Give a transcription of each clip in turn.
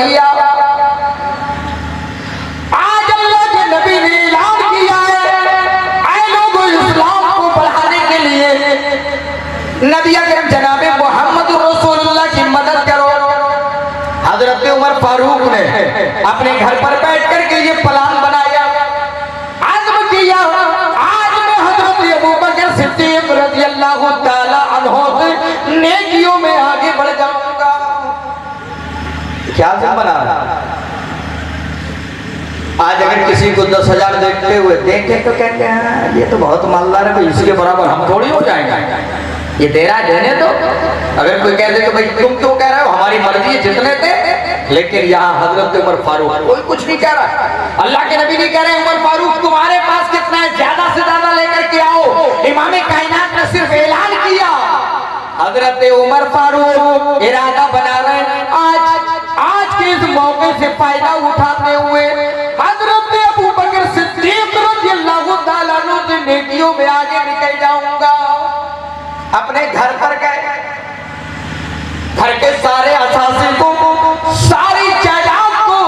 दिया। आज अल्लाह के नबी ने ऐलान किया है, ऐ लोगों इस्लाम को बढ़ाने के लिए नबी अकरम जनाब मोहम्मद रसूलुल्लाह की मदद करो। हजरत उमर फारूक ने अपने घर पर बैठ कर के ये प्लान बनाया, आज़म किया, आज मैं हजरत अबू बकर सिद्दीक रज़ियल्लाहु ताला अन्हु से नेकियों में आगे बढ़ जाऊंगा। क्या बना रहा? आज अगर किसी को 10,000 देखते हुए देखे तो कहते हैं ये तो बहुत मालदार है भाई, इसके बराबर हम थोड़ी हो जाएंगे, ये तेरा देने दो। अगर कोई कह दे तो भाई तुम क्यों कह रहे हो, हमारी मर्जी है जितने थे। लेकिन यहाँ हजरत उमर फारूक कोई कुछ नहीं कह रहा, अल्लाह के नबी नहीं कह रहे उमर फारूक तुम्हारे पास कितना है, ज्यादा से ज्यादा लेकर के आओ। इमाम कायनात ने सिर्फ ऐलान किया, हजरत उमर फारूक इरादा बना रहे आज के इस मौके से फायदा उठाते हुए हजरत अबू बकर सिद्दीक रज़ियल्लाहु ताला अन्हु से नेकियों में आगे निकल जाऊंगा। अपने घर पर गए, घर के सारे असासे को, सारी जायदाद को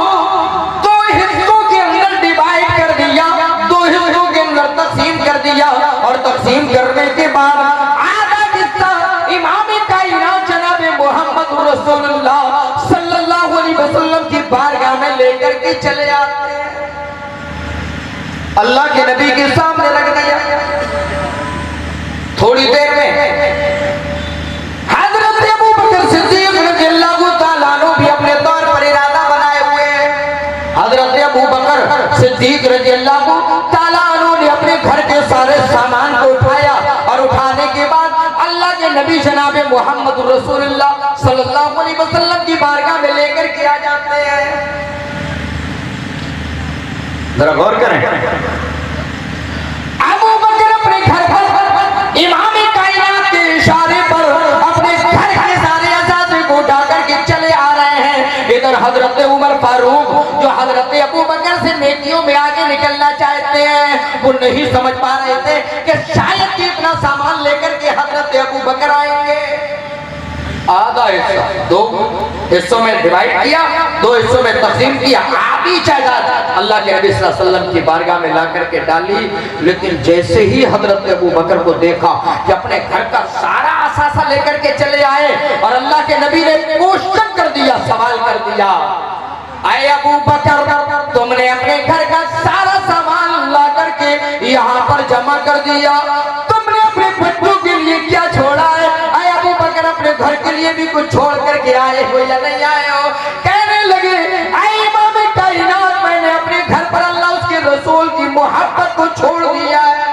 2 हिस्सों के अंदर डिवाइड कर दिया, 2 हिस्सों के अंदर तकसीम कर दिया। और तकसीम करने के बाद आधा हिस्सा इमाम कायनात जनाब मोहम्मद रसूलुल्लाह सल्लल्लाहु अलैहि वसल्लम की बारगाह में लेकर के चले आते हैं, अल्लाह के नबी के सामने रख दिया। थोड़ी देर में हजरत अबू बकर सिद्दीक रज़ियल्लाहु ताला अन्हु भी अपने तौर पर इरादा बनाए हुए हैं। हजरत अबू बकर सिद्दीक रज़ियल्लाहु ताला अन्हु ने अपने घर के सारे सामान को उठाया और उठाने के बाद अल्लाह के नबी जनाब मोहम्मद रसूलुल्लाह सल्लल्लाहु अलैहि वसल्लम की बारगाह में लेकर के आ जाते हैं। जरा गौर करें, अबू बकर अपने घर पर इमाम कायनात के इशारे पर अपने घर के सारे असासे को उठा करके चले आ रहे हैं। इधर हजरत उमर फारूक जो हजरत अबू बकर से नेकियों में आगे निकलना चाहते हैं, वो नहीं समझ पा रहे थे कि शायद कि इतना सामान लेकर के हजरत अबू बकर आएंगे। आधा हिस्सा 2 हिस्सों में डिवाइड किया, 2 हिस्सों में तकसीम किया, आधी जायदाद अल्लाह के नबी सल्लल्लाहु अलैहि वसल्लम की बारगाह में ला करके डाली। लेकिन जैसे ही हजरत अबू बकर को देखा कि अपने घर का सारा असासा लेकर के चले आए और अल्लाह के नबी ने क्वेश्चन कर दिया, सवाल कर दिया, ऐ अबू बकर तुमने अपने घर का सारा सामान ला करके यहाँ पर जमा कर दिया, तुमने अपने बच्चों के लिए क्या छोड़ा है? ऐ अबू बकर अपने घर के लिए भी कुछ छोड़ करके आए हो या नहीं आए हो? कहने लगे ऐ इमाम कायनात मैंने अपने घर पर अल्लाह उसके रसूल की मोहब्बत को छोड़ दिया है।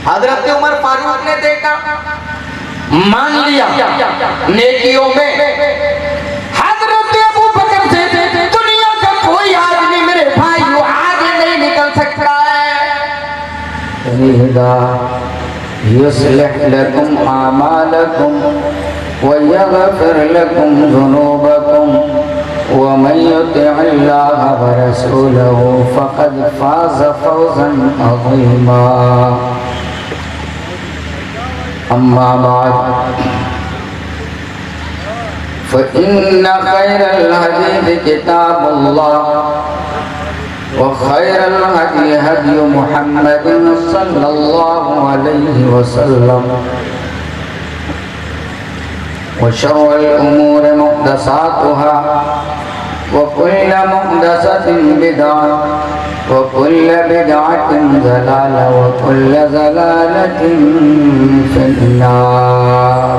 हजरत उमर फारूक ने देखा, मान लिया नेकियों में हजरत अबू बकर से दुनिया का कोई आदमी मेरे भाइयों आगे नहीं निकल सकता है। युस्लिह लकुम आमालकुम व यगफिर लकुम ज़ुनूबकुम व मन युति'िल्लाह व रसूलहु फ़क़द फ़ाज़ फ़ौज़न अज़ीमा। अम्मा बाद फ़इन्न खैरल हदीस किताबुल्लाह व खैरल हदी हदी मुहम्मदिन सल्लल्लाहु अलैहि वसल्लम व शर्रुल उमूर मुहदसातुहा व कुल्लु मुहदसतिन बिदअह व कुल्लु बिदअतिन ज़लाला व कुल्लु ज़लालतिन फिन्नार।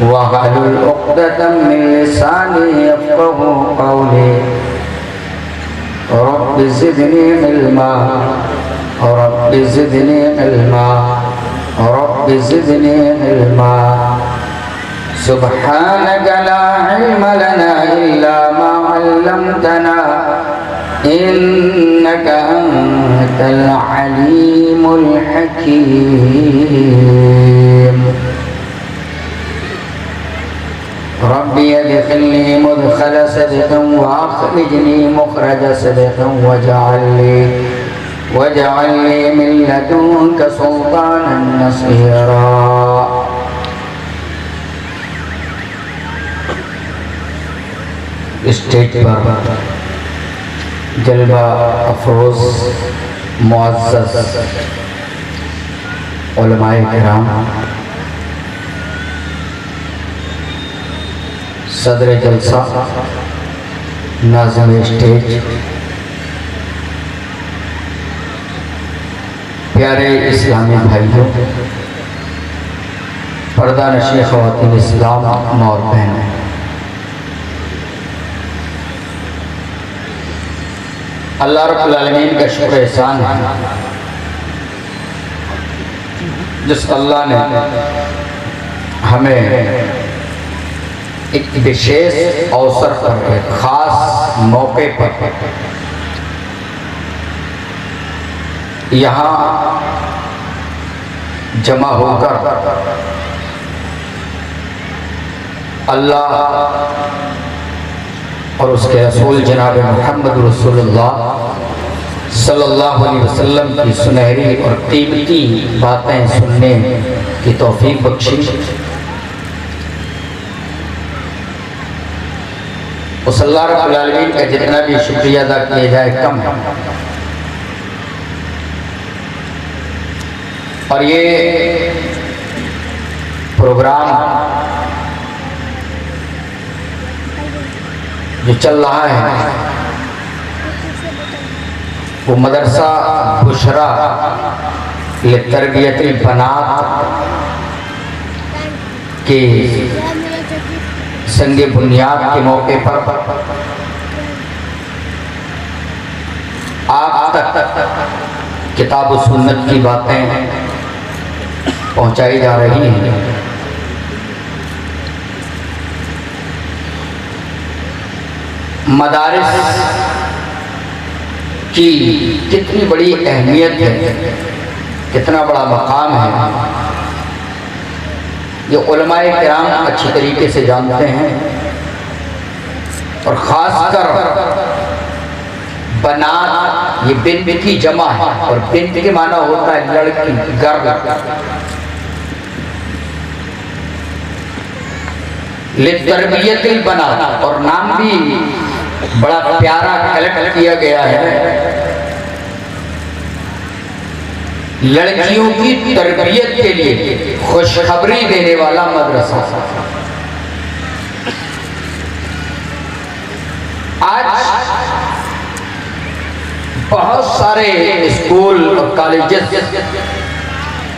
वहलुल उक़्दतम मिन लिसानी यफ़क़हू क़ौली। Rabbi ज़िदनी इल्मा, rabbi ज़िदनी इल्मा, rabbi ज़िदनी इल्मा। सुब्हानक ला इल्म लना इल्ला मा अल्लमतना इन्नक अंतल अलीमुल हकीम। रब्बी अदखिलनी मुदखल सिद्क़िन व अखरिजनी मुखरज सिद्क़िन वजअलनी मिन लदुनक सुल्तानन नसीरा। स्टेज पर जलवा अफरोज मुअज़्ज़ज़ उलमाए किराम, सदर जलसा, नाज़िम स्टेज, प्यारे इस्लामी भाइयों, पर्दा नशीं ख़वातीन इस्लाम और बहनें, अल्लाह रब्बुल आलमीन का शुक्र एहसान है जिस अल्लाह ने हमें एक विशेष अवसर पर, एक खास मौके पर यहाँ जमा होकर अल्लाह और उसके रसूल जनाब मोहम्मद रसूलुल्लाह सल्लल्लाहु अलैहि वसल्लम की सुनहरी और कीमती बातें सुनने की तौफीक बख्शी। उस अल्लाह रब्बुल आलमीन का जितना भी शुक्रिया अदा किया जाए कम है। और ये प्रोग्राम जो चल रहा है वो मदरसा बुशरा लितरबियतिल बनात के संगे बुनियाद के मौके पर आप तक किताब व सुन्नत की बातें पहुंचाई जा रही हैं। मदारिस की कितनी बड़ी अहमियत है, कितना बड़ा मकाम है, ये उलमाए किराम अच्छी तरीके से जानते हैं। और ख़ासकर बनात, ये बिन्त की जमा है और बिन्त के माना होता है लड़की, गर्ल। लितरबियतिल बनात, और नाम भी बड़ा प्यारा कलेक्ट किया गया है, लड़कियों की तरबियत के लिए खुशखबरी देने वाला मदरसा। आज बहुत सारे स्कूल और कॉलेजेस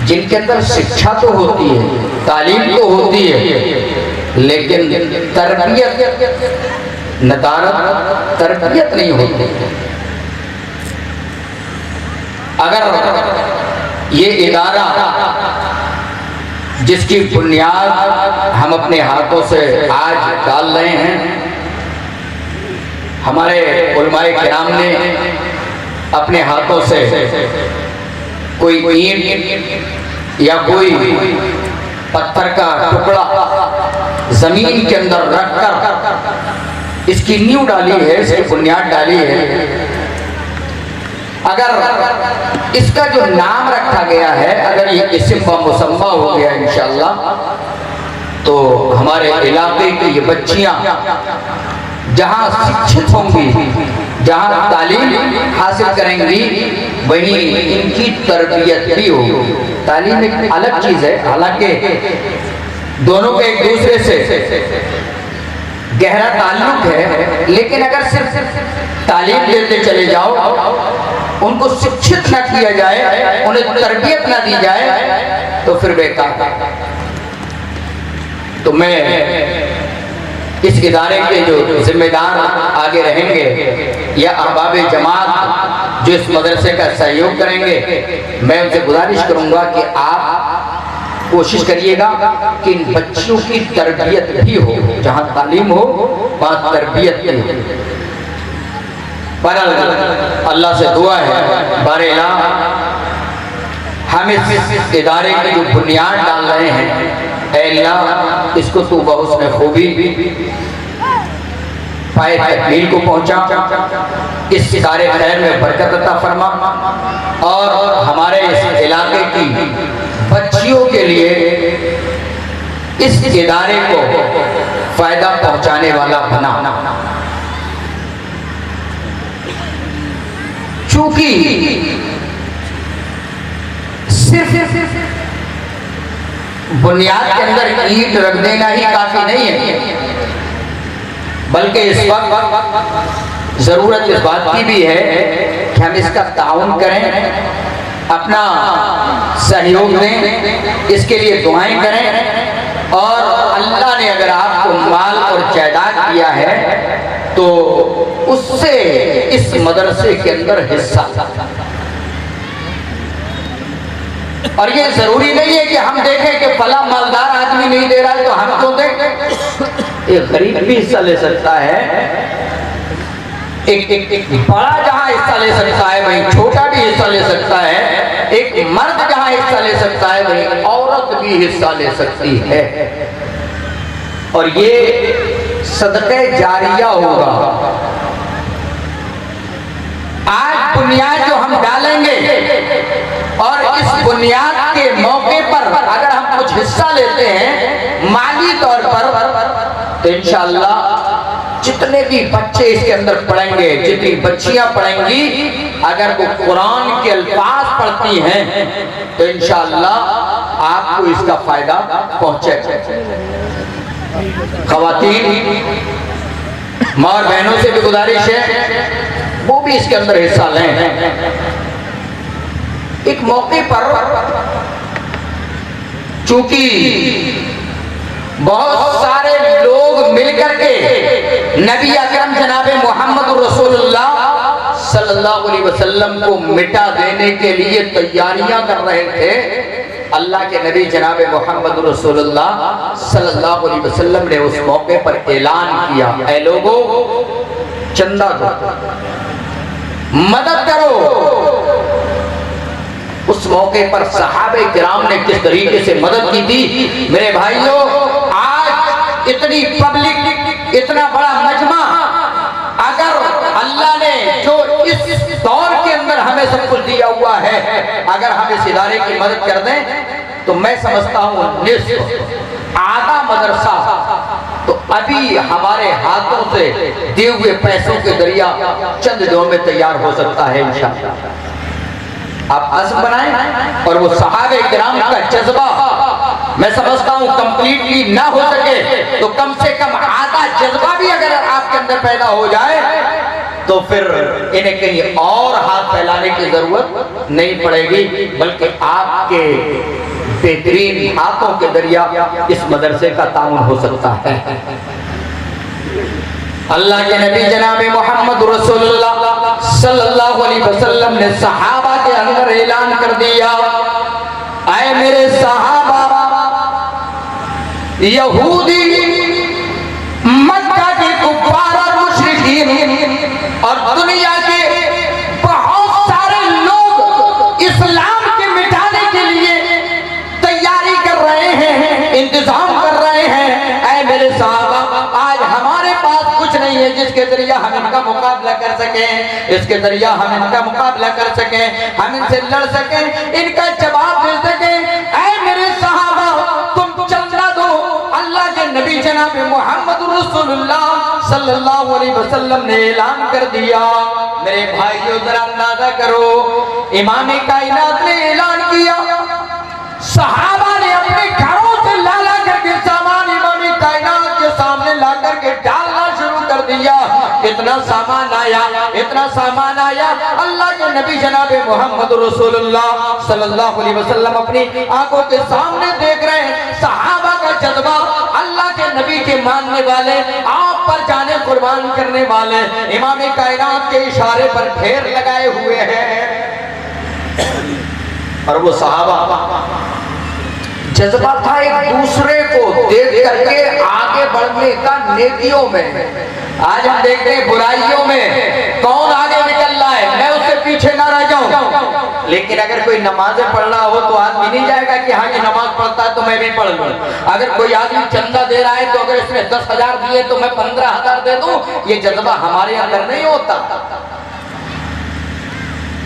जिनके अंदर शिक्षा तो होती है, तालीम तो होती है, लेकिन तरबियत, नदारत, तरबियत नहीं होती। अगर ये इदारा जिसकी बुनियाद हम अपने हाथों से आज डाल रहे हैं, हमारे उलमाए किराम ने अपने हाथों से कोई ईंट या कोई पत्थर का टुकड़ा जमीन के अंदर रखकर इसकी नींव डाली है, इसकी बुनियाद डाली है। अगर इसका जो नाम रखा गया है, अगर ये इस्म व मुसम्मा हो गया इंशाअल्लाह, तो हमारे इलाके की ये बच्चियां जहां शिक्षित होंगी, जहां तालीम हासिल करेंगी, वहीं इनकी तरबियत भी होगी। तालीम एक अलग चीज है, हालांकि दोनों के एक दूसरे से गहरा ताल्लुक है, लेकिन अगर सिर्फ तालीम देते चले जाओ, उनको शिक्षित न किया जाए, उन्हें तरबियत न दी जाए, तो फिर बेकार। तो मैं इस इदारे के जो जिम्मेदार आगे रहेंगे या अहबाब जमात जो इस मदरसे का सहयोग करेंगे, मैं उनसे गुजारिश करूंगा कि आप कोशिश करिएगा कि इन बच्चियों की तरबियत भी हो, जहां तालीम हो वहां तरबियत भी हो। पर अल्लाह से दुआ है बारेला हम इस इदारे की जो बुनियाद डाल रहे हैं, अल्लाह इसको तू बहुस्न खूबी पाए तकमील को पहुंचा, इस इदारे खैर में बरकत अता फरमा और हमारे इस इलाके की बच्चियों के लिए इस इदारे को फायदा पहुंचाने वाला बना। चूंकि सिर्फ बुनियाद के अंदर ईंट रख देना ही काफी नहीं है, बल्कि इस वक्त जरूरत इस बात की भी है कि हम इसका ताउन करें, अपना सहयोग दें, इसके लिए दुआएं करें। और अल्लाह ने अगर आपको माल और जायदाद दिया है तो उससे इस मदरसे के अंदर हिस्सा। और ये जरूरी नहीं है कि हम देखें कि फला मालदार आदमी नहीं दे रहा है तो हम क्यों दें। एक गरीब भी हिस्सा ले सकता है, एक बड़ा जहां हिस्सा ले सकता है वहीं छोटा भी हिस्सा ले सकता है, एक मर्द जहां हिस्सा ले सकता है वहीं औरत भी हिस्सा ले सकती है। और ये सदक़े जारिया होगा। आज बुनियाद जो हम डालेंगे और इस बुनियाद के मौके पर अगर हम कुछ हिस्सा लेते हैं माली तौर पर, तो इंशाअल्लाह जितने भी बच्चे इसके अंदर पढ़ेंगे, जितनी बच्चियां पढ़ेंगी, अगर वो कुरान के अल्फाज पढ़ती हैं तो इंशाअल्लाह आपको इसका फायदा पहुंचेगा। खवातीन माँ और बहनों से भी गुजारिश है वो भी इसके अंदर हिस्सा लें। एक मौके पर चूंकि बहुत सारे लोग मिलकर के नबी अकरम जनाबे मोहम्मद रसूलुल्लाह सल्लल्लाहु अलैहि वसल्लम को मिटा देने के लिए तैयारियां कर रहे थे, अल्लाह के नबी जनाबे मोहम्मद रसूलुल्लाह सल्लल्लाहु अलैहि वसल्लम ने उस मौके पर ऐलान किया, ऐ लोगों चंदा दो, मदद करो। उस मौके पर सहाबे किराम ने किस तरीके से मदद की थी। मेरे भाइयों, आज इतनी पब्लिक, इतना बड़ा मजमा, अगर अल्लाह ने जो इस दौर के अंदर हमें सब कुछ दिया हुआ है, अगर हम इस इदारे की मदद कर दें तो मैं समझता हूँ निस्फ आधा मदरसा तो अभी हमारे हाथों से दिए हुए पैसों के जरिया चंद दिनों में तैयार हो सकता है इंशाअल्लाह। आप अज़्म बनाएं और वो सहाबे किराम का जज्बा मैं समझता हूँ कंप्लीटली ना हो सके तो कम से कम आधा जज्बा भी अगर आपके अंदर पैदा हो जाए तो फिर इन्हें कहीं और हाथ फैलाने की जरूरत नहीं पड़ेगी, बल्कि आपके बेहतरीन हाथों के जरिया इस मदरसे का ताउन हो सकता है। अल्लाह के नबी जनाबे मोहम्मद रसूलुल्लाह सल्लल्लाहु अलैहि वसल्लम ने सहाबा के अंदर ऐलान कर दिया, ऐ मेरे सहाबा, यहूदी, मक्का के कुफ्फार और मुशरिकीन और दुनिया के बहुत सारे लोग इस्लाम के मिटाने के लिए तैयारी कर रहे हैं, इंतजाम कर रहे हैं। ऐ मेरे सहाबा, आज हमारे पास कुछ नहीं है जिसके जरिए हम इनका मुकाबला कर सकें, इसके जरिए हम इनका मुकाबला कर सकें, हम इनसे लड़ सकें, इनका जवाब दे सकें। ऐ मेरे सहाबा, तुम चंदा दो। अल्लाह के नबी जनाब मोहम्मद रसूलुल्लाह सल्लल्लाहु अलैहि वसल्लम ने ऐलान कर दिया। मेरे भाइयों जरा अंदाजा करो, इमाम कायनात ने ऐलान किया, सहाबा ने अपने घरों से ला करके सामान इमाम कायनात के सामने ला करके डालना शुरू कर दिया। इतना सामान आया, इतना सामान आया, अल्लाह के नबी जनाबे मोहम्मद रसूलुल्लाह सल्लल्लाहु अलैहि वसल्लम अपनी आंखों के सामने देख रहे हैं। सहाबा का जज्बा अल्लाह नबी के मानने वाले, आप पर जाने कुर्बान करने वाले इमाम कायनात के इशारे पर ढेर लगाए हुए हैं। और वो सहाबा जज्बा था एक दूसरे को देख करके आगे बढ़ने का नेकियों में। आज हम देखते हैं बुराइयों में कौन आगे निकल रहा है, मैं उससे पीछे ना रह जाऊं। लेकिन अगर कोई नमाजें पढ़ रहा हो तो आदमी नहीं जाएगा कि हाँ ये नमाज पढ़ता है तो मैं भी पढ़ लूं। अगर कोई आदमी चंदा दे रहा है तो अगर इसने 10,000 दिए तो मैं 15,000 दे दूं, ये जज्बा हमारे अंदर नहीं होता।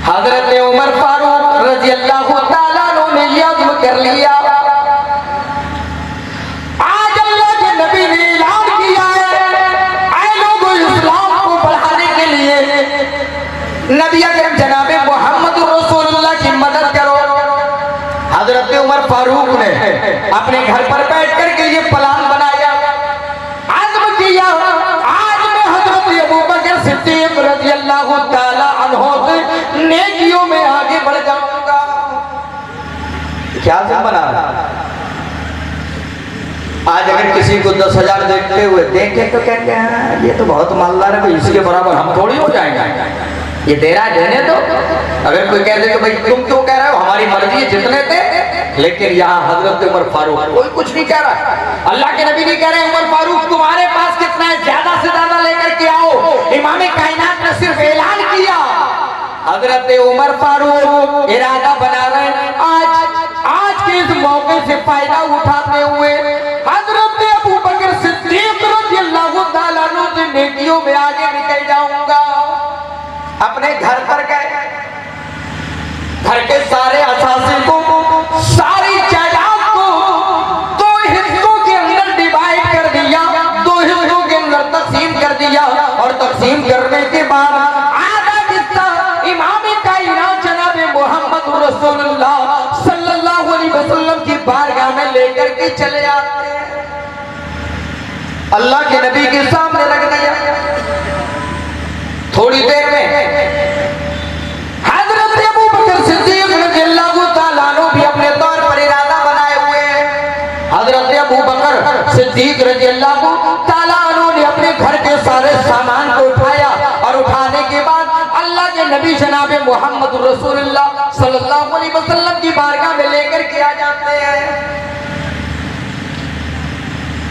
हजरत उमर फारूक रजी अल्लाह तआला अन्हु ने ये अज़्म कर लिया, आज अल्लाह के नबी ने ऐलान किया है, ऐ लोगों इस्लाम को बढ़ाने के लिए नबी अकरम जनाब मोहम्मद रसूलुल्लाह की मदद करो। हजरत उमर फारूक ने अपने घर पर बैठ कर के ये प्लान बनाया, अज़्म किया, आज मैं हजरत अबू बकर सिद्दीक रजी अल्लाह तआला अन्हु से नेकियों में आगे बढ़ जाऊंगा। क्या बना रहा? आज अगर किसी को 10,000 देखते हुए देखे तो कहते हैं ये तो बहुत मालदार है भाई, इसके बराबर हम थोड़ी हो जाएंगे, ये तेरा देने दो। अगर कोई कह दे तो भाई तुम क्यों कह रहे हो, हमारी मर्जी है जितने थे। लेकिन यहाँ हजरत उमर फारूक कोई कुछ नहीं कह रहा, अल्लाह के नबी नहीं कह रहे उमर फारूक तुम्हारे पास कितना है, ज्यादा से ज्यादा लेकर के आओ। इमाम कायनात ने सिर्फ ऐलान किया, हजरत उमर फारूक इरादा बना रहे आज के इस मौके से फायदा उठाते हुए हजरत अबू बकर सिद्दीक रज़ियल्लाहु ताला अन्हु से नेकियों में आगे निकल जाऊंगा। अपने घर पर गए, घर के सारे असासे को, सारी जायदाद को 2 हिस्सों के अंदर डिवाइड कर दिया, 2 हिस्सों के अंदर तकसीम कर दिया। और तकसीम करने के बाद आधा हिस्सा इमाम कायनात जनाब मोहम्मद रसूलुल्लाह सल्लल्लाहु अलैहि वसल्लम की बारगाह में लेकर के चले आते हैं, अल्लाह के नबी के सामने रख दिया। थोड़ी देर में हजरत अबू बकर सिद्दीक रज़ियल्लाहु ताला अन्हु भी अपने तौर पर इरादा बनाए हुए हैं। हजरत अबू बकर सिद्दीक रज़ियल्लाहु ताला अन्हु ने अपने घर के सारे सामान को उठाया और उठाने के बाद अल्लाह के नबी जनाब मोहम्मद रसूलुल्लाह सल्लल्लाहु अलैहि वसल्लम की बारगाह में लेकर के आ जाते हैं।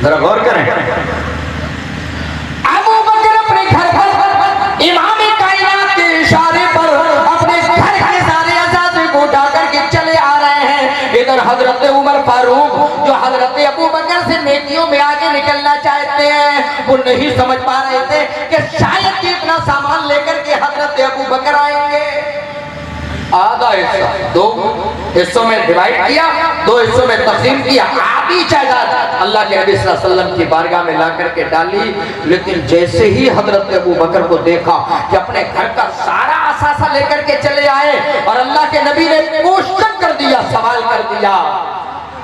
जरा गौर करें, अबू बकर अपने घर पर इमाम कायनात के इशारे पर अपने घर के सारे असासे को उठा करके चले आ रहे हैं। इधर हजरत उमर फारूक जो हजरत अबू बकर से नेकियों में आगे निकलना चाहते हैं, वो नहीं समझ पा रहे थे कि शायद कि इतना सामान लेकर के हजरत अबू बकर आएंगे। आधा हिस्सा 2 हिस्सों में डिवाइड किया, 2 हिस्सों में तकसीम किया, आधी जायदाद अल्लाह के नबी सल्लल्लाहु अलैहि वसल्लम की बारगाह में ला करके डाली। लेकिन जैसे ही हजरत अबू बकर को देखा कि अपने घर का सारा असासा लेकर के चले आए और अल्लाह के नबी ने क्वेश्चन कर दिया, सवाल कर दिया,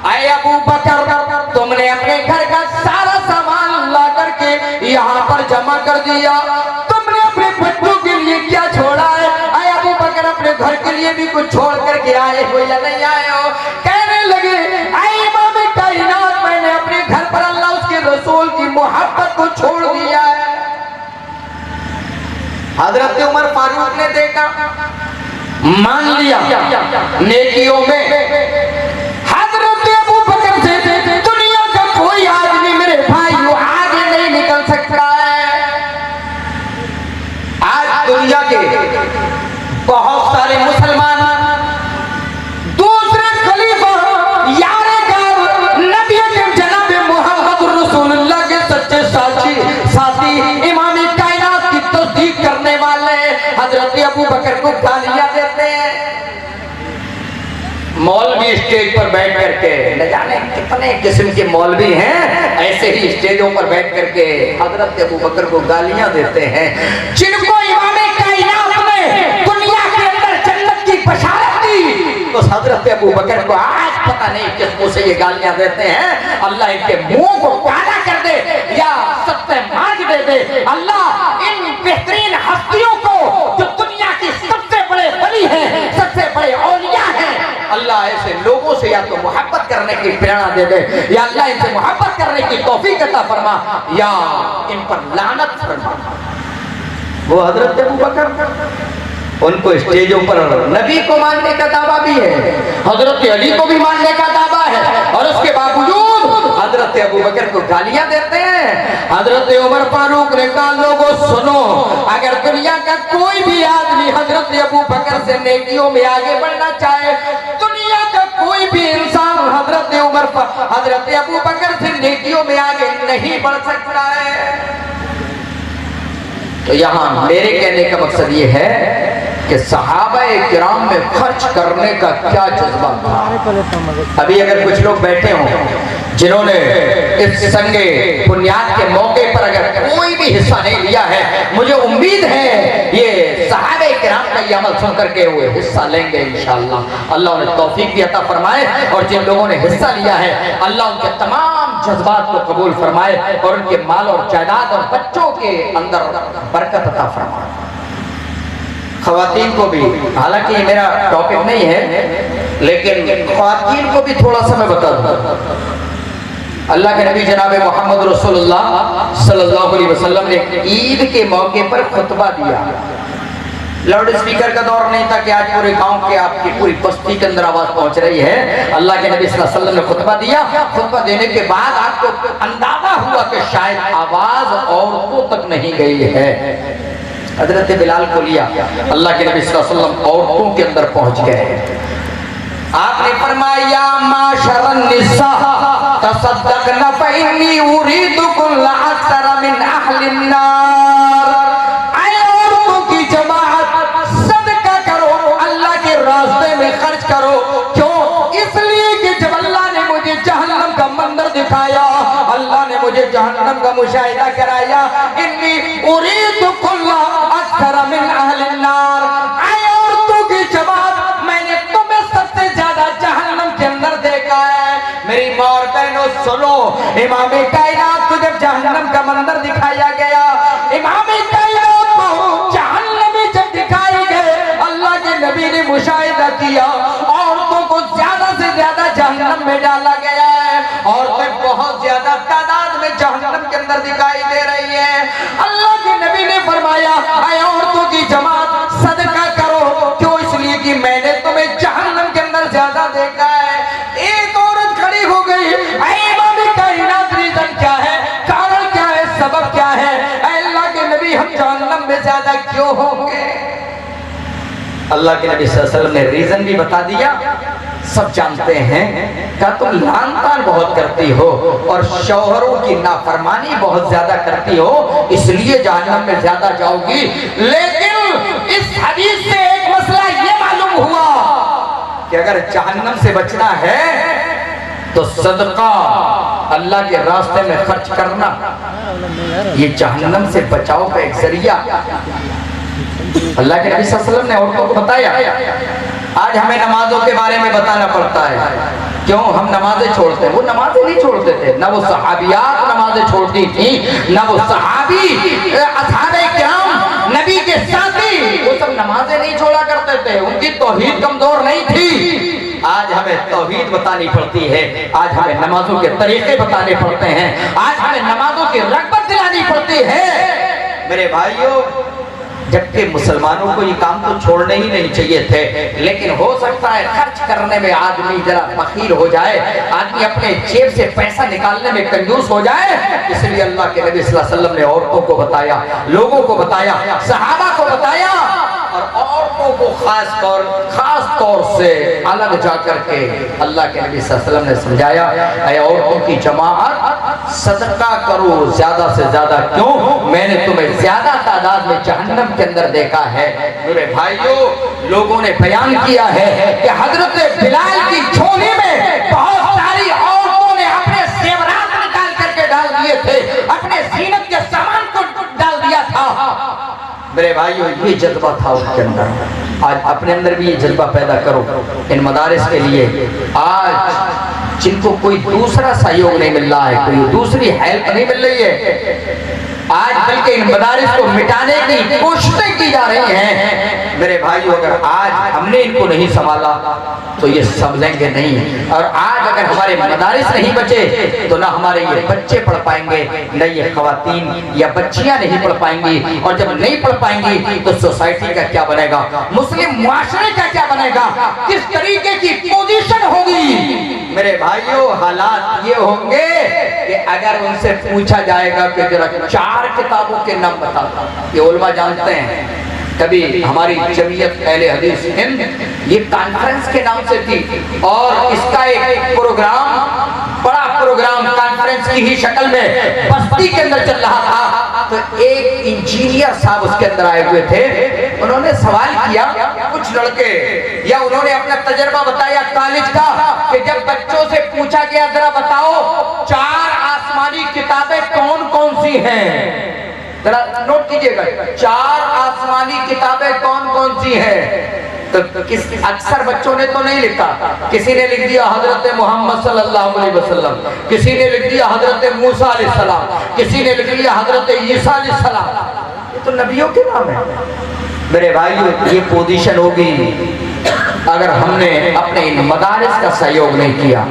आए अबू बकर तुमने अपने घर का सारा सामान ला करके यहाँ पर जमा कर दिया, तुमने अपने बच्चों के लिए क्या छोड़ा है? आए अबू बकर अपने घर के लिए भी कुछ छोड़ करके आए हो या नहीं आए हो? कहने लगे आए इमाम कायनात मैंने अपने घर पर अल्लाह उसके रसूल की मोहब्बत को छोड़ दिया है। हजरत उमर फारूक ने देखा, मान लिया नेकियों में हजरत अबू बकर से दुनिया का कोई आदमी मेरे भाइयों आगे नहीं निकल सकता है। आज दुनिया के बहुत सारे मुसलमान दूसरे खलीफा यारे गार नबी अकरम जनाब मोहम्मद रसूलुल्लाह के सच्चे साथी इमाम कायनात की तस्दीक करने वाले हजरत अबू बकर को गालियां देते हैं। मौलवी स्टेज पर बैठ करके, न जाने कितने किस्म के मौलवी हैं, ऐसे ही स्टेजों पर बैठ करके हजरत अबू बकर को गालियां देते हैं, जिनको इमाम कायनात ने दुनिया के अंदर जन्नत की बशारत दी। तो हजरत अबू बकर को आज पता नहीं किस मुंह से ये गालियां देते हैं। अल्लाह इनके मुंह को काला कर दे या सत्य मार्ग दे दे। अल्लाह इन बेहतरीन हस्तियों को जो दुनिया की सबसे बड़े वली हैं, सबसे बड़े औलिया हैं, अल्लाह ऐसे लोगों से या तो मोहब्बत करने की प्रेरणा दे दे, या अल्लाह इनसे मोहब्बत करने की तौफीक अता फरमा, या इन पर लानत फरमा। वो हजरत अबू बकर, उनको स्टेजों पर नबी को मानने का दावा भी है, हजरत अली को भी मानने का दावा है, और उसके बावजूद हजरत अबू बकर को गालियां देते हैं। हजरत उमर फारूक ने कहा, लोगों सुनो, अगर दुनिया का कोई भी आदमी हजरत अबू बकर से नेकियों में आगे बढ़ना चाहे, दुनिया का कोई भी इंसान हजरत उमर हजरत अबू बकर से नेकियों में आगे नहीं बढ़ सकता है। तो यहाँ मेरे कहने का मकसद ये है कि सहाबाए किराम में खर्च करने का क्या जज्बा था। अभी अगर कुछ लोग बैठे हों जिन्होंने इस संगे बुनियाद के मौके पर अगर कोई भी हिस्सा नहीं लिया है, मुझे उम्मीद है ये सहाबाए किराम का ये अमल सुन करके वो हिस्सा लेंगे इंशाअल्लाह। अल्लाह उन्हें तौफीक भी अता फरमाए, और जिन लोगों ने हिस्सा लिया है अल्लाह उनके तमाम जज्बात को कबूल फरमाए, और उनके माल और जायदाद और बच्चों के अंदर बरकत अता फरमाए। ख़वातीन को भी, हालांकि ये मेरा टॉपिक नहीं है, लेकिन ख़वातीन को भी थोड़ा सा मैं बता दूं। अल्लाह के नबी जनाब मोहम्मद रसूलुल्लाह सल्लल्लाहु अलैहि वसल्लम ने ईद के मौके पर खुतबा दिया। लाउड स्पीकर का दौर नहीं था कि आज पूरे गांव के आपकी पूरी बस्ती के अंदर आवाज पहुंच रही है। अल्लाह के नबी सल्लल्लाहु अलैहि वसल्लम ने खुतबा दिया। खुतबा देने के बाद आपको अंदाजा हुआ कि शायद आवाज औरतों तक नहीं गई है। हजरत बिलाल को लिया, अल्लाह के नबी सल्लल्लाहु अलैहि वसल्लम औरतों के अंदर पहुंच गए। आपने फरमाया, माशरन निसा तसद्दक़ना फ़इन्नी उरीदु कुल्ल अक्सर मिन अहलिन नार। आए औरतों की जमात, सदका करो, अल्लाह के रास्ते में खर्च करो। क्यों? इसलिए कि जब अल्लाह ने मुझे जहन्नम का मंजर दिखाया, अल्लाह ने मुझे जहन्नम का मुशाहिदा कराया, इन्नी उरीदु कुल्ल अक्सर मिन अहलिन नार। आए औरतों की जमात, मैंने तुम्हें सबसे ज्यादा जहन्नम के अंदर देखा है। मेरी माँ और बहनों सुनो, इमाम कायनात को जब जहन्नम का मंजर दिखाया गया, इमाम कायनात को जहन्नम जब दिखाई गए, अल्लाह के नबी ने मुशाहिदा किया, औरतों को ज्यादा से ज्यादा जहन्नम में डाला गया है। औरतें बहुत ज्यादा तादाद में जहन्नम के अंदर दिखाई दे रही है। अल्लाह के नबी ने फरमाया, आए औरतों की जमात, सदका करो। क्यों? इसलिए कि मैंने तुम्हें जहन्नम के अंदर ज्यादा देखा है। एक औरत खड़ी हो गई, इमाम कायनात, रीजन क्या है, कारण क्या है, सबब क्या है? अल्लाह के नबी, हम जहन्नम में ज्यादा क्यों होंगे? अल्लाह के नबी सल्लल्लाहु अलैहि वसल्लम ने रीजन भी बता दिया, सब जानते हैं। क्या तुम लानतान बहुत करती हो और शौहरों की नाफरमानी बहुत ज्यादा करती हो, इसलिए जहन्नम में ज्यादा जाओगी। लेकिन इस हदीस से एक मसला ये मालूम हुआ कि अगर जहन्नम से बचना है तो सदका, अल्लाह के रास्ते में खर्च करना, ये जहन्नम से बचाव का एक जरिया। अल्लाह के नबी सल्लल्लाहु अलैहि वसल्लम ने औरतों को बताया। आज हमें नमाजों के बारे में बताना पड़ता है। क्यों? हम नमाजें छोड़ते हैं। वो नमाजें नहीं छोड़ते थे, ना वो सहाबियात नमाजें छोड़ती थी, ना वो सहाबी असहाबे किराम नबी के साथी, वो सब नमाजें नहीं छोड़ा करते थे। उनकी तौहीद कमजोर नहीं थी। आज हमें तौहीद बतानी पड़ती है, आज हमें नमाजों के तरीके बताने पड़ते हैं, आज हमें नमाजों की रग़बत दिलानी पड़ती है। मेरे भाइयों, जबकि मुसलमानों को ये काम तो छोड़ने ही नहीं चाहिए थे, लेकिन हो सकता है खर्च करने में आदमी जरा बखील हो जाए, आदमी अपने जेब से पैसा निकालने में कंजूस हो जाए। इसलिए अल्लाह के नबी सल्लल्लाहु अलैहि वसल्लम ने औरतों को बताया, लोगों को बताया, सहाबा को बताया, और औरतों को खास तौर से अलग जाकर के अल्लाह के नबी सल्लल्लाहु अलैहि वसल्लम ने समझाया, ऐ औरतों की जमात, सदका करो ज्यादा से ज्यादा। क्यों? मैंने तुम्हें ज्यादा तादाद में जहन्नम के अंदर देखा है। मेरे भाइयों, लोगों ने बयान किया है कि हजरत बिलाल की झोली में बहुत सारी औरतों ने अपने जेवरात निकाल करके डाल दिए थे, अपने जीनत के सामान को डाल दिया था। मेरे भाइयों, ये जज्बा था उनके अंदर। आज अपने अंदर भी ये जज्बा पैदा करो। इन मदारिस के लिए आज जिनको कोई दूसरा सहयोग नहीं मिल रहा है, कोई दूसरी हेल्प नहीं मिल रही है, आज बल्कि इन मदारिस को मिटाने की कोशिशें की जा रही हैं। मेरे भाई अगर आज हमने इनको नहीं संभाला तो ये समझेंगे नहीं, और आज अगर हमारे मदारिस नहीं बचे तो ना हमारे ये बच्चे पढ़ पाएंगे, न ये खवातीन या बच्चियां नहीं पढ़ पाएंगी, और जब नहीं पढ़ पाएंगी तो सोसाइटी का क्या बनेगा, मुस्लिम मुआशरे का क्या बनेगा, किस तरीके की पोजीशन होगी। मेरे भाइयों हालात ये होंगे कि अगर उनसे पूछा जाएगा कि जरा 4 किताबों के नाम बता, ये उलमा जानते हैं। कभी हमारी जमीयत अहले हदीस हिंद ये कॉन्फ्रेंस के नाम से थी, और इसका एक प्रोग्राम, बड़ा प्रोग्राम कॉन्फ्रेंस की ही शक्ल में बस्ती के अंदर चल रहा था। तो एक इंजीनियर साहब उसके अंदर आए हुए थे, उन्होंने सवाल किया कुछ लड़के, या उन्होंने अपना तजर्बा बताया कॉलेज का, कि जब बच्चों से पूछा गया जरा बताओ 4 आसमानी किताबें कौन कौन सी हैं, जरा नोट कीजिएगा, 4 आसमानी किताबें कौन कौन सी हैं। तो अक्सर बच्चों ने तो नहीं लिखा, किसी ने लिख दिया हजरत मोहम्मद सल्लल्लाहु अलैहि वसल्लम, किसी ने लिख दिया हजरत मूसा अलैहिस्सलाम, किसी ने लिख दिया हजरत ईसा अलैहिस्सलाम। ये तो नबियों के नाम है। मेरे भाइयों ये पोजीशन होगी अगर हमने अपने इन मदारिस का सहयोग नहीं किया,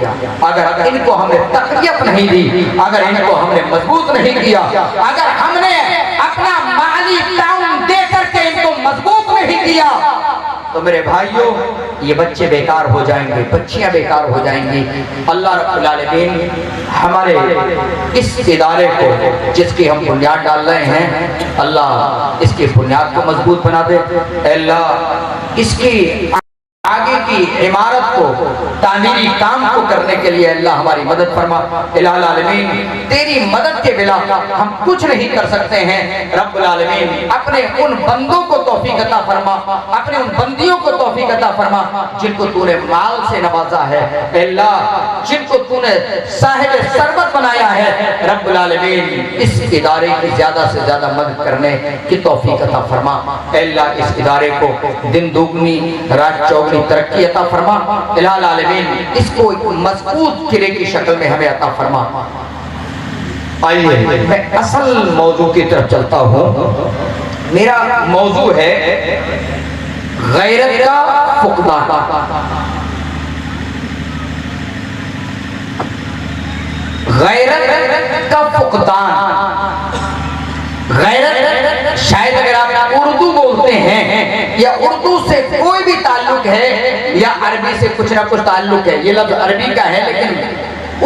अगर इनको हमने तक़वियत नहीं दी, अगर इनको हमने मजबूत नहीं किया, अगर हमने अपना माली ताउन दे करके इनको मजबूत नहीं किया, तो मेरे भाइयों ये बच्चे बेकार हो जाएंगे, बच्चियां बेकार हो जाएंगी। अल्लाह रब्बुल आलमीन हमारे इस इदारे को जिसकी हम बुनियाद डाल रहे हैं, अल्लाह इसकी बुनियाद को मजबूत बना दे। अल्लाह इसकी आगे की इमारत को, तामीरी काम को करने के लिए अल्लाह हमारी मदद फरमा। इलाहुल आलमीन तेरी मदद के बिना हम कुछ नहीं कर सकते हैं। रब्बुल आलमीन अपने उन बंदों को तौफीक अता फरमा, अपने उन बंदियों को तौफीक अता फरमा जिनको तूने माल से नवाजा है, अल्लाह जिनको तूने साहिब सरबत बनाया है। रब्बुल आलमीन इस इदारे की ज्यादा से ज्यादा मदद करने की तौफीक अता फरमा। अल्लाह इस इदारे को दिन दुगनी रात चौगनी तरक्की अता फरमा। इलाहुल आलमीन इसको एक मजबूत किले की शक्ल में हमें अता फरमा। आइए मैं असल मौजू की तरफ चलता हूँ। मेरा मौजू है गैरत का फुकदान। गैरत का फुकदान, गैरत शायद अगर आप उर्दू बोलते हैं या उर्दू से कोई भी ताल्लुक है या अरबी से कुछ ना कुछ ताल्लुक है, ये लफ्ज अरबी का है लेकिन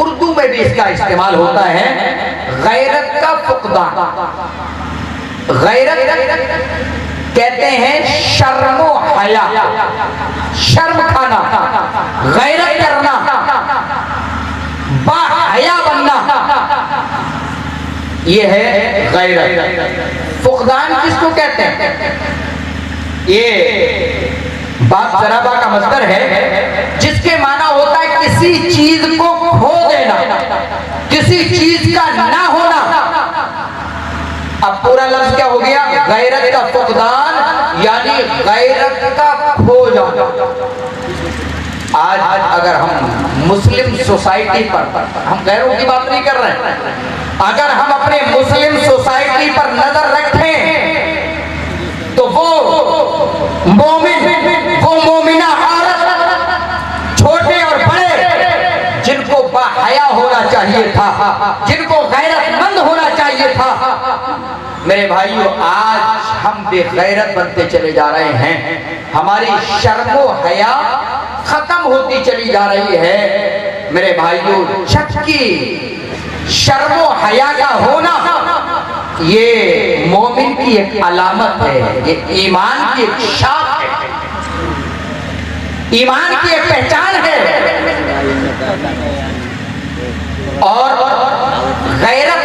उर्दू में भी इसका इस्तेमाल होता है। गैरत का फुकदान, गैरत कहते हैं शर्मो हया, शर्म खाना, गैरत करना, बाहया बनना, ये है गैरत। फुकदान किसको कहते हैं? ये बाप जराबा का मस्दर है जिसके माना होता है किसी चीज को खो देना, किसी चीज का ना होना। अब पूरा लफ्ज क्या हो गया? गैरत का फुकदान यानी गैरत का खो जाना। आज अगर हम मुस्लिम सोसाइटी पर, हम गैरों की बात नहीं कर रहे हैं, अगर हम अपने मुस्लिम सोसाइटी पर नजर रखें तो वो मोमिना औरत, छोटे और बड़े, जिनको बाहया होना चाहिए था, जिनको गैरतमंद होना चाहिए था, मेरे भाइयों आज हम बेगैरत बनते चले जा रहे हैं। हमारी शर्मो हया खत्म होती चली जा रही है। मेरे भाइयों शक्की शर्मो हया का होना ये मोमिन की एक अलामत है, ये ईमान की एक शाख है, ईमान की एक पहचान है। और गैरत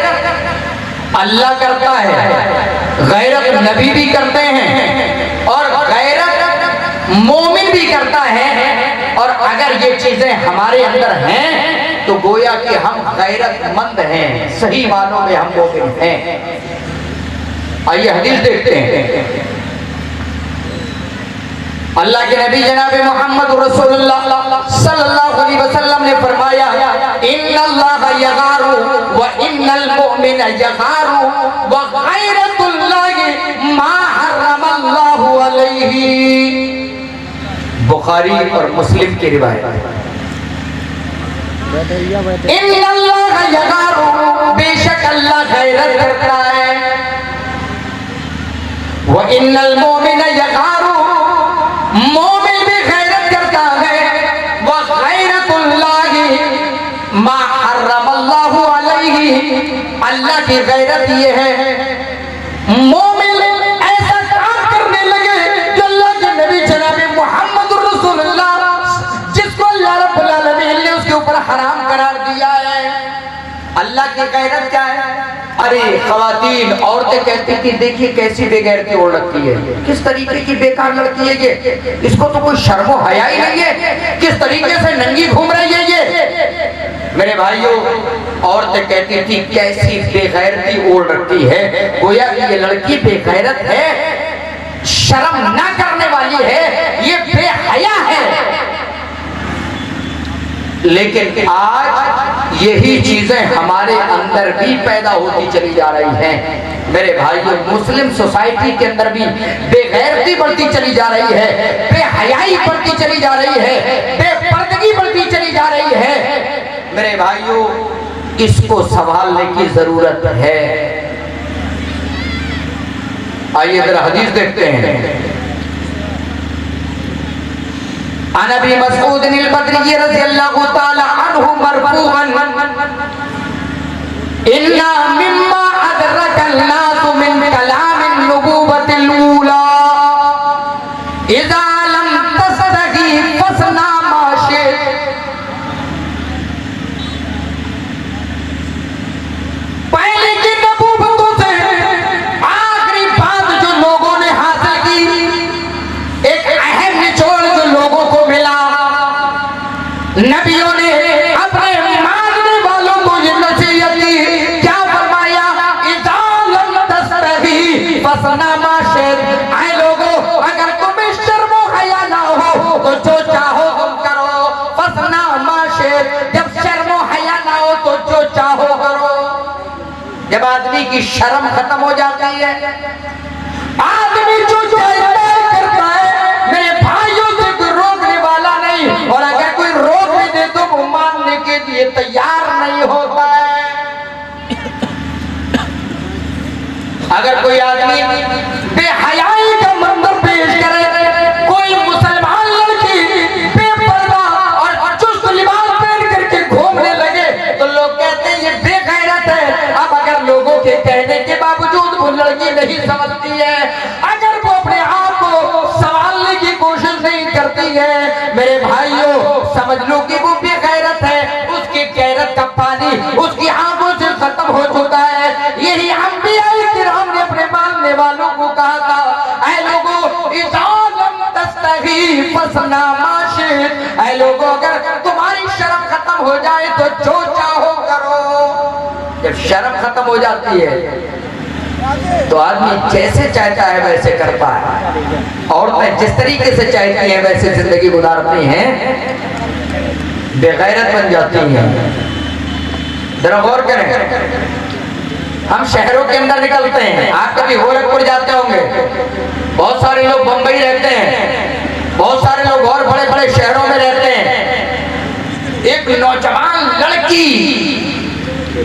अल्लाह करता है, गैरत नबी भी करते हैं और गैरत मोमिन भी करता है। और अगर ये चीजें हमारे अंदर हैं तो गोया कि हम गैरतमंद हैं, सही मानों में हम मोमिन हैं। आइए हदीस देखते हैं। अल्लाह के नबी जनाब मोहम्मद रसूलुल्लाह सल्लल्लाहु अलैहि वसल्लम ने फरमाया, इन्नल्लाह यगारु व इन्नल मुमिना यगारु व गैरतुल्लाहि मा हर्रमल्लाहु अलैहि। बुखारी और मुस्लिम की रिवायत है। बेशक अल्लाह गैरत करता है। वो इन्नल मोमिन यगारू, मोमिन भी गैरत करता है। वह गैरतुल्लाहि मा हर्रमल्लाहु अलैहि, अल्लाह की गैरत ये है मोमिन ऐसा काम करने लगे जो अल्लाह के नबी जनाब मोहम्मद रसूलुल्लाह, जिसको अल्लाह रब्बुल आलमीन ने उसके ऊपर हराम करार दिया है। अल्लाह की गैरत क्या है? अरे खवातीन, औरतें कहती कि देखिए कैसी बेगैरती ओढ़ रखी है, किस तरीके की बेकार लड़की है ये, इसको तो कोई शर्मो हया ही नहीं है, किस तरीके से नंगी घूम रही है ये। मेरे भाइयों, औरतें कहती थी कैसी बेगैरती ओढ़ रखी है, गोया कि ये लड़की बेगैरत है, शर्म ना करने वाली है, ये बेहया है। लेकिन आज यही चीजें हमारे अंदर भी पैदा होती चली जा रही हैं। मेरे भाइयों, मुस्लिम सोसाइटी के अंदर भी बेगैरती बढ़ती चली जा रही है, बेहयाई बढ़ती चली जा रही है, बेपर्दगी बढ़ती चली जा रही है। मेरे भाइयों, इसको संभालने की जरूरत है। आइए जरा हदीस देखते हैं। अनबी मसऊद अल-बदरी रज़ियल्लाहु ताला अन्हु मरफूअन इन्ना मिम्मा अदरकन नासु मिन कलामिन नुबुव्वतिल ऊला इज़ा लम तस्तही फसना मा शि'त। पहले की नबूवतों से आखिरी बात जो लोगों ने हासिल की, एक अहम निचोड़ जो लोगों को मिला, नबियों ने अपने मानने वालों को ये नसीहत की। क्या फरमाया? इज़ा लम तस्तही फसना मा शि'त। आए लोगों, अगर तुम्हें शर्म व हया ना हो तो जो चाहो तुम करो। फसना मा शि'त, जब शर्म व हया ना हो तो जो चाहो करो। जब आदमी की शर्म खत्म हो जाती है, आदमी जो करता है, मेरे भाइयों से कोई रोकने वाला नहीं, और अगर कोई रोक भी दे तो वो मानने के लिए तैयार नहीं होता है। अगर कोई आदमी बेहयाई का मंजर पेश करे, कोई मुसलमान लड़की बेपर्दा और चुस्त लिबास पहन करके घूमने लगे, तो लोग कहते हैं ये बेगैरत है। अब अगर लोगों के कहने के बावजूद वो लड़की नहीं समझती है, अगर वो अपने आप को संभालने की कोशिश नहीं करती है, मेरे भाइयों समझ लो कि वो बेगैरत है। उसकी गैरत का पानी उसकी आंखों से खत्म हो चुका है। यही अंबिया किराम ने अपने मानने वालों को कहा था, ऐ लोगों, इज़ा लम तस्तही फसना मा शि'त। ऐ लोगों, अगर तुम्हारी शर्म खत्म हो जाए तो जो चाहो करो। जब शर्म खत्म हो जाती है तो आदमी जैसे चाहता है वैसे करता है। औरतें जिस तरीके से चाहती हैं वैसे जिंदगी गुजारती हैं, बेगैरत बन जाती हैं। जरा गौर करें, हम शहरों के अंदर निकलते हैं, आप कभी गोरखपुर जाते होंगे, बहुत सारे लोग बंबई रहते हैं, बहुत सारे लोग और बड़े बड़े शहरों में रहते हैं। एक नौजवान लड़की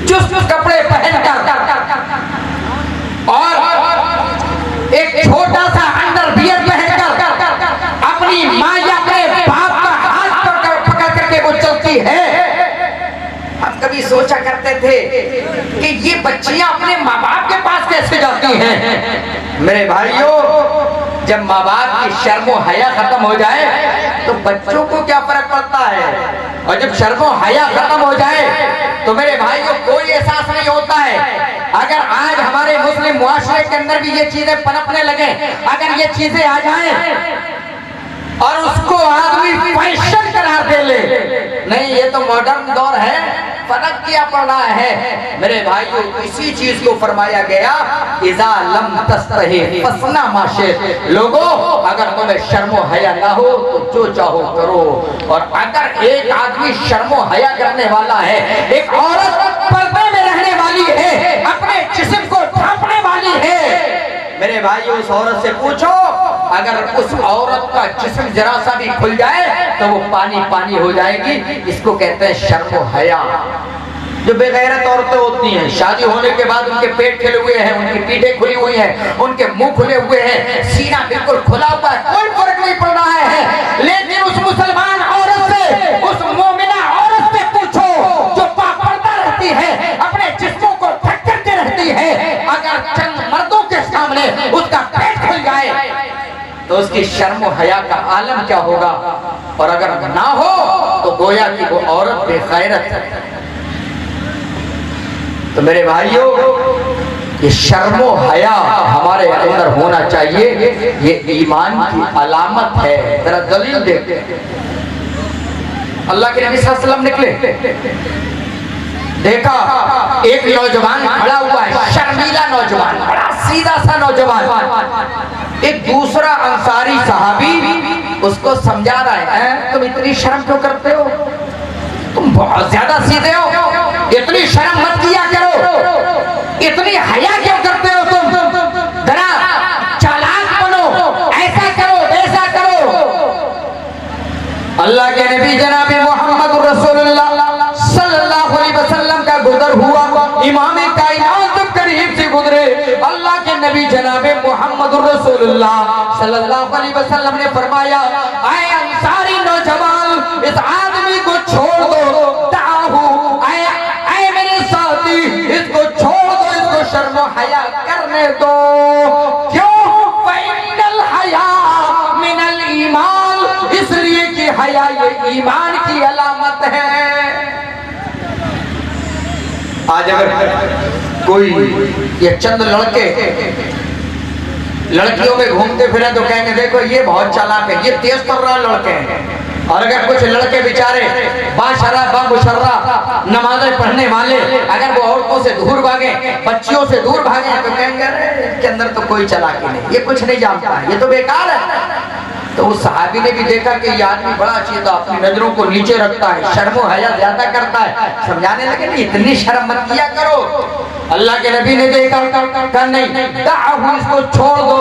चुस्त कपड़े पहनकर और एक छोटा सा अंडरवियर पहनकर अपनी माँ या अपने बाप का हाथ पकड़ करके वो चलती है। हम कभी सोचा करते थे कि ये बच्चियां अपने माँ बाप के पास कैसे जाती हैं। मेरे भाइयों, जब माँ बाप की शर्म व हया खत्म हो जाए तो बच्चों को क्या फर्क पड़ता है, और जब शर्म व हया खत्म हो जाए तो मेरे भाइयों कोई एहसास नहीं होता है। अगर आज हमारे मुस्लिम मुआशरे के अंदर भी ये चीजें पनपने लगे, अगर ये चीजें आ जाएं और उसको आदमी फैशन करार दे ले, नहीं ये तो मॉडर्न दौर है, फर्क क्या पड़ रहा है। मेरे भाइयों, इसी चीज को फरमाया गया, इज़ा लम तस्तही फसना मा शि'त। लोगों, अगर तुम्हें शर्मो हया ना हो तो जो चाहो करो। और अगर एक आदमी शर्मो हया करने वाला है, एक औरत पर्दे में रहने वाली है, अपने जिस्म को ढांपने वाली है, मेरे भाइयों उस औरत से पूछो अगर उस औरत का जिस्म जरा सा भी खुल जाए तो वो पानी पानी हो जाएगी। इसको कहते हैं शर्म हया। जो बेगैरत औरतें होती हैं, शादी होने के बाद उनके पेट खिले हुए हैं, उनकी पीठें खुली हुई हैं, उनके मुंह खुले हुए हैं, सीना बिल्कुल खुला हुआ है, कोई फर्क नहीं पड़ रहा है। लेकिन उस मुसलमान औरत से, उस मोमिना औरत से पूछो जो पापर्दा रहती है, अपने जिस्मों को ढक करके रहती है, अगर चंद मर्दों के सामने उसका पेट खुल जाए तो उसकी शर्म हया का आलम क्या होगा। और अगर ना हो तो गोया कि वो औरत बेगैरत है। तो मेरे भाइयों, ये शर्मो हया हमारे अंदर होना चाहिए, ये ईमान की अलामत है। जरा दलील देखते हैं। अल्लाह के नबी सल्लल्लाहु अलैहि वसल्लम निकले, देखा एक नौजवान खड़ा हुआ है, शर्मीला नौजवान, बड़ा सीधा सा नौजवान। एक दूसरा अंसारी सहाबी उसको समझा रहा है, तुम इतनी शर्म क्यों करते हो, तुम बहुत ज्यादा सीधे हो, इतनी शर्म मत किया करो, इतनी हया क्यों करते हो तुम, जरा चालाक बनो, ऐसा करो वैसा करो। अल्लाह के नबी जनाब मोहम्मद रसूलुल्लाह सल्लल्लाहु अलैहि वसल्लम का गुजर हुआ, इमाम कायनात जब करीब से गुजरे, अल्लाह के नबी जनाब मोहम्मद रसूलुल्लाह सल्लल्लाहु अलैहि वसल्लम ने फरमाया, ऐ अंसारी नौजवान, इस आदमी को छोड़ दो, इसको छोड़ दो, इसको शर्म हया करने दो। क्यों? फ़इन्नल हया मिनल ईमान, इसलिए कि हया ये ईमान की अलामत है। आज अगर कोई ये चंद लड़के लड़कियों में घूमते फिरे तो कहेंगे देखो ये बहुत चालाक है, ये तेज कर रहा लड़के हैं। और अगर कुछ लड़के बेचारे बाशरा बामुशर्रा नमाजें पढ़ने वाले अगर वो औरतों से दूर भागे, बच्चियों से दूर भागे तो कहेंगे इसके अंदर तो कोई चालाकी नहीं, ये कुछ नहीं जानता है, ये तो बेकार है। तो उस सहाबी ने भी देखा कि ये आदमी बड़ा सीधा, अपनी नजरों को नीचे रखता है, शर्मो हया ज्यादा करता है, समझाने लगे नहीं इतनी शर्म मत किया करो। अल्लाह के नबी ने देखा कहा नहीं, दाहू, इसको छोड़ दो,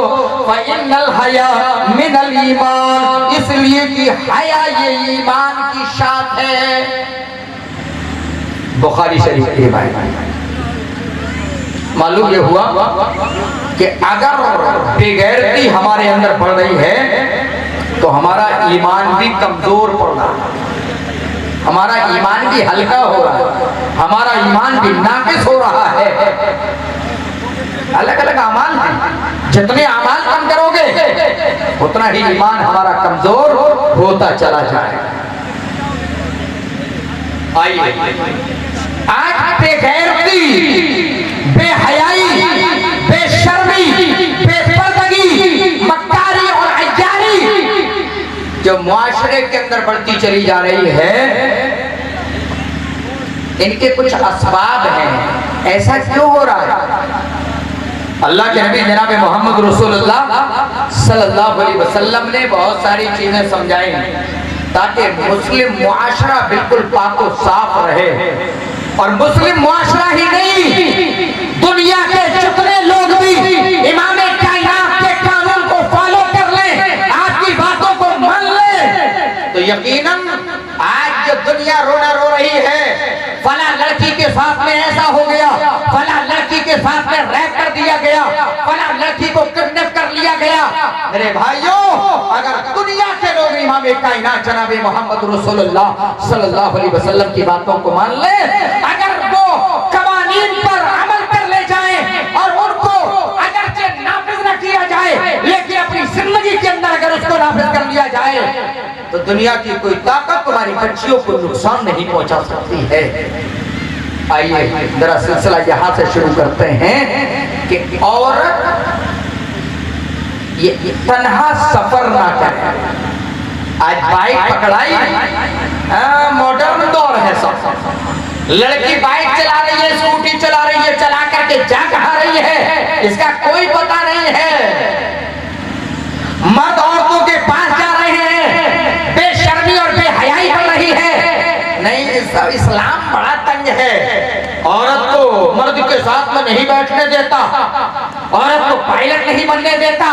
फ़इन्नल हया मिनल ईमान, इसलिए कि हया ये ईमान की शाख है। बुखारी शरीफ की बात। मालूम ये हुआ कि अगर बेगैरती हमारे अंदर बढ़ रही है तो हमारा ईमान भी कमजोर पड़ रहा है, हमारा ईमान भी हल्का हो रहा है, हमारा ईमान भी नाकिस हो रहा है। अलग अलग अमाल हैं, जितने अमाल कम करोगे उतना ही ईमान हमारा कमजोर होता चला जाएगा। आइए, आज बेगैरती, बेहयाई, बेशर्मी, बेपर्दगी, मक्कारी और अय्यारी जो मुआशरे के अंदर बढ़ती चली जा रही है, इनके कुछ असबाब हैं। ऐसा क्यों हो रहा है? अल्लाह के नबी जनाब मोहम्मद रसूलुल्लाह सल्लल्लाहु अलैहि वसल्लम ने बहुत सारी चीजें समझाई ताकि मुस्लिम मुआशरा बिल्कुल पाको साफ रहे। और मुस्लिम मुआशरा ही नहीं, दुनिया के जितने लोग भी इमाम कायनात के कानून को फॉलो कर लें, आपकी बातों को मान लें, तो यकीनन आज जो दुनिया रोना रो रही है, फला लड़की के साथ में ऐसा हो गया, फला लड़की के साथ में रैप कर दिया गया, फला लड़की को किडनैप कर लिया गया। मेरे भाइयों, अगर दुनिया के लोग इमाम कायनात जनाब मोहम्मद रसूलुल्लाह सल्लल्लाहु अलैहि वसल्लम की बातों को मान ले, अगर वो कवानीन पर अमल कर ले जाएं और उनको अगर से नाफिज न किया जाए, लेकिन अपनी जिंदगी के अंदर अगर उसको नाफिज कर लिया जाए, तो दुनिया की कोई ताकत तुम्हारी बच्चियों को नुकसान नहीं पहुंचा सकती है। आइए जरा सिलसिला यहाँ से शुरू करते हैं कि औरत ये तन्हा सफर ना करे। आज बाइक पकड़ाई, मॉडर्न दौर है सब, लड़की बाइक चला रही है, स्कूटी चला रही है, चला करके जा कहाँ रही है इसका कोई पता नहीं है। मर्द औरतों के पास जा रहे हैं, बेशर्मी और बेहयाई कर रही है। नहीं, इस्लाम बड़ा तंग है, औरत को मर्द के साथ में नहीं बैठने देता, औरत को पायलट नहीं बनने देता,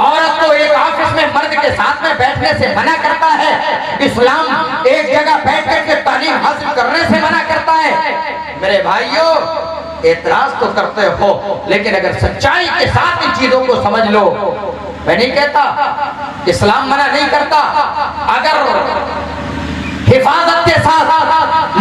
औरत को एक ऑफिस में मर्द के साथ में बैठने से मना करता है, इस्लाम एक जगह बैठ करके तालीम हासिल करने से मना करता है। मेरे भाइयों, एतराज तो करते हो, लेकिन अगर सच्चाई के साथ इन चीजों को समझ लो। मैं नहीं कहता इस्लाम मना नहीं करता, अगर हिफाजत के साथ,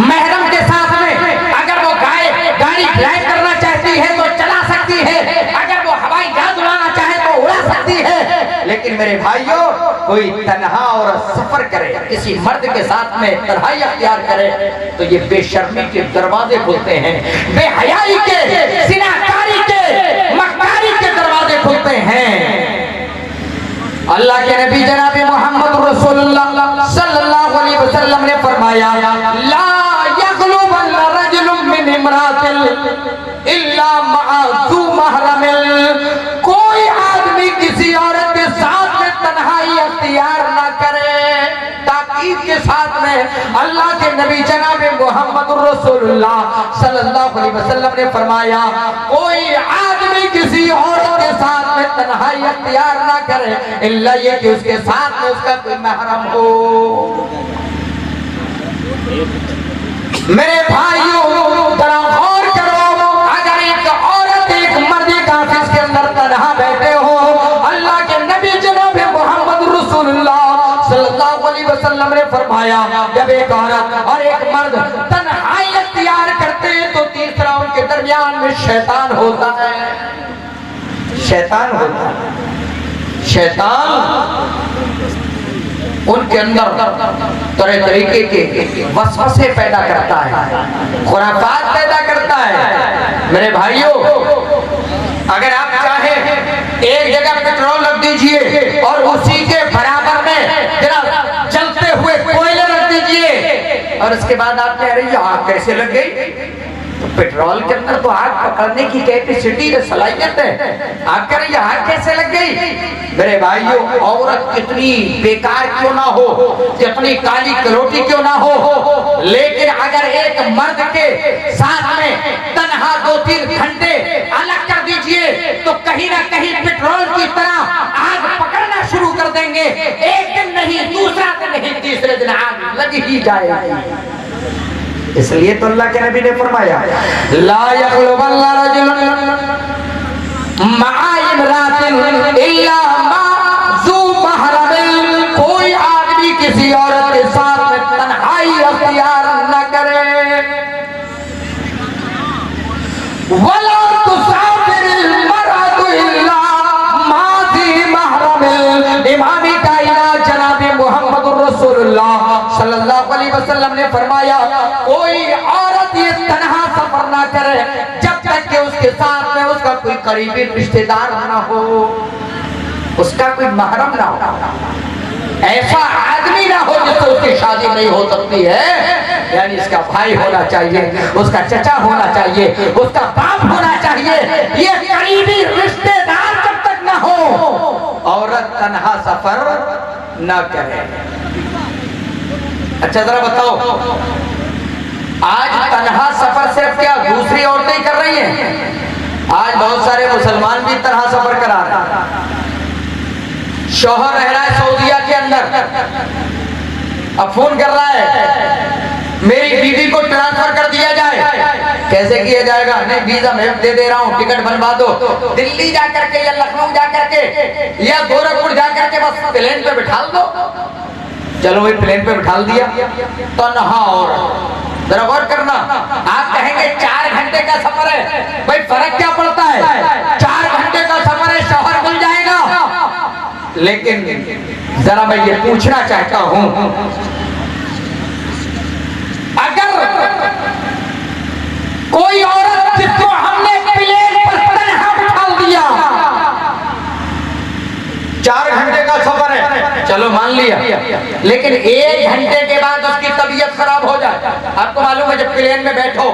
महरम के साथ में अगर वो गाड़ी ड्राइव करना चाहती है तो चला सकती है, अगर वो हवाई जहाज उड़ाना चाहे तो उड़ा सकती है। लेकिन मेरे भाइयों, कोई तन्हा और सफर करे, किसी मर्द के साथ में तन्हाई अख्तियार करे, तो ये बेशर्मी के दरवाजे खुलते हैं, बेहयाई के, सिनाकारी के, मक्कारी के दरवाजे खुलते हैं। अल्लाह के नबी जनाब मोहम्मद रसूलुल्लाह सल्लल्लाहु अलैहि वसल्लम ने फरमाया, ला यग़लुबन्ना रजुलुम मिन इम्रातिन इल्ला मअ ज़ू महरमिल। कोई आदमी किसी औरत के साथ में तन्हाई अख्तियार ना करे। ताकीद के साथ में अल्लाह के नबी जनाब मोहम्मद रसूलुल्लाह सल्लल्लाहु अलैहि वसल्लम ने फरमाया, कोई आदमी किसी औरत के साथ में तन्हाई अख्तियार ना करे, इल्ला ये कि उसके साथ में उसका कोई महरम हो। मेरे भाइयों, जरा गौर करो, अगर एक औरत एक मर्द के ऑफिस के अंदर तन्हा बैठे हो, अल्लाह के नबी जनाब मोहम्मद रसूलुल्लाह सल्लल्लाहु अलैहि वसल्लम ने फरमाया, जब एक औरत और एक मर्द तन्हाई अख्तियार करते हैं तो तीसरा उनके दरमियान में शैतान होता है। शैतान होता है। शैतान उनके अंदर तरह तरीके के वसवसे पैदा करता है, खुराफात पैदा करता है। मेरे भाइयों, अगर आप चाहें एक जगह पेट्रोल रख दीजिए और उसी के बराबर में जरा जलते हुए कोयले रख दीजिए, और उसके बाद आप कह रही आग कैसे लग गई? तो पेट्रोल के अंदर तो आग पकड़ने की कैपेसिटी है, सलाहियत है, आप कह रही आग कैसे लग गई? मेरे भाइयों, औरत कितनी बेकार क्यों ना हो, कितनी काली करोटी क्यों ना हो, लेकिन अगर एक मर्द के साथ में तन्हा 2-3 घंटे अलग कर दीजिए तो कहीं ना कहीं पेट्रोल की तरह आग पकड़ना शुरू कर देंगे। एक दिन नहीं, दूसरा दिन नहीं, तीसरे दिन आग लग ही जाएगी। इसलिए तो अल्लाह के नबी ने फरमाया, ला यग़लुबन्ना रजुलुन मअ इम्रातिन इल्ला मअ ज़ू महरमिन। कोई आदमी किसी औरत के साथ में तन्हाई अख्तियार न करे। वला तुसाफिरिल मरअतु इल्ला मअ ज़ी महरमिन। इमाम कायनात जनाब मोहम्मद रसूलुल्लाह सल्लल्लाहु अलैहि वसल्लम ने फरमाया, कोई औरत ये तन्हा सफर ना करे जब तक कि उसके साथ में उसका कोई करीबी रिश्तेदार ना हो, उसका कोई महरम ना हो, ऐसा आदमी ना हो जिससे उसकी शादी नहीं हो सकती है। यानी इसका भाई होना चाहिए, उसका चचा होना चाहिए, उसका बाप होना चाहिए, ये करीबी रिश्तेदार जब तक ना हो, औरत तन्हा सफर ना करे। अच्छा जरा बताओ, आज तन्हा सफर सिर्फ क्या दूसरी औरतें कर रही हैं? आज बहुत सारे मुसलमान भी तन्हा सफर करा रहे हैं। शौहर रह रहा है सऊदीया के अंदर, अब फोन कर रहा है मेरी बीवी को ट्रांसफर कर दिया जाए। कैसे किया जाएगा? नहीं, वीजा मैं दे दे रहा हूँ, टिकट बनवा दो, दिल्ली जा करके या लखनऊ जा करके या गोरखपुर जा करके बस प्लेन पे बिठा दो। चलो भाई, प्लेन पे बिठा दिया। तन्हा औरत, जरा गौर करना, आप कहेंगे 4 घंटे का सफर है, भाई फर्क क्या पड़ता है? 4 घंटे का सफर है, शौहर मिल जाएगा। लेकिन जरा मैं ये पूछना चाहता हूं, अगर कोई औरत जिसको हमने प्लेन पर तन्हा बिठा दिया, 4 घंटे का सफर है, चलो मान लिया, लेकिन 1 घंटे के बाद उसकी तबीयत खराब हो जाए। आपको मालूम है जब प्लेन में बैठो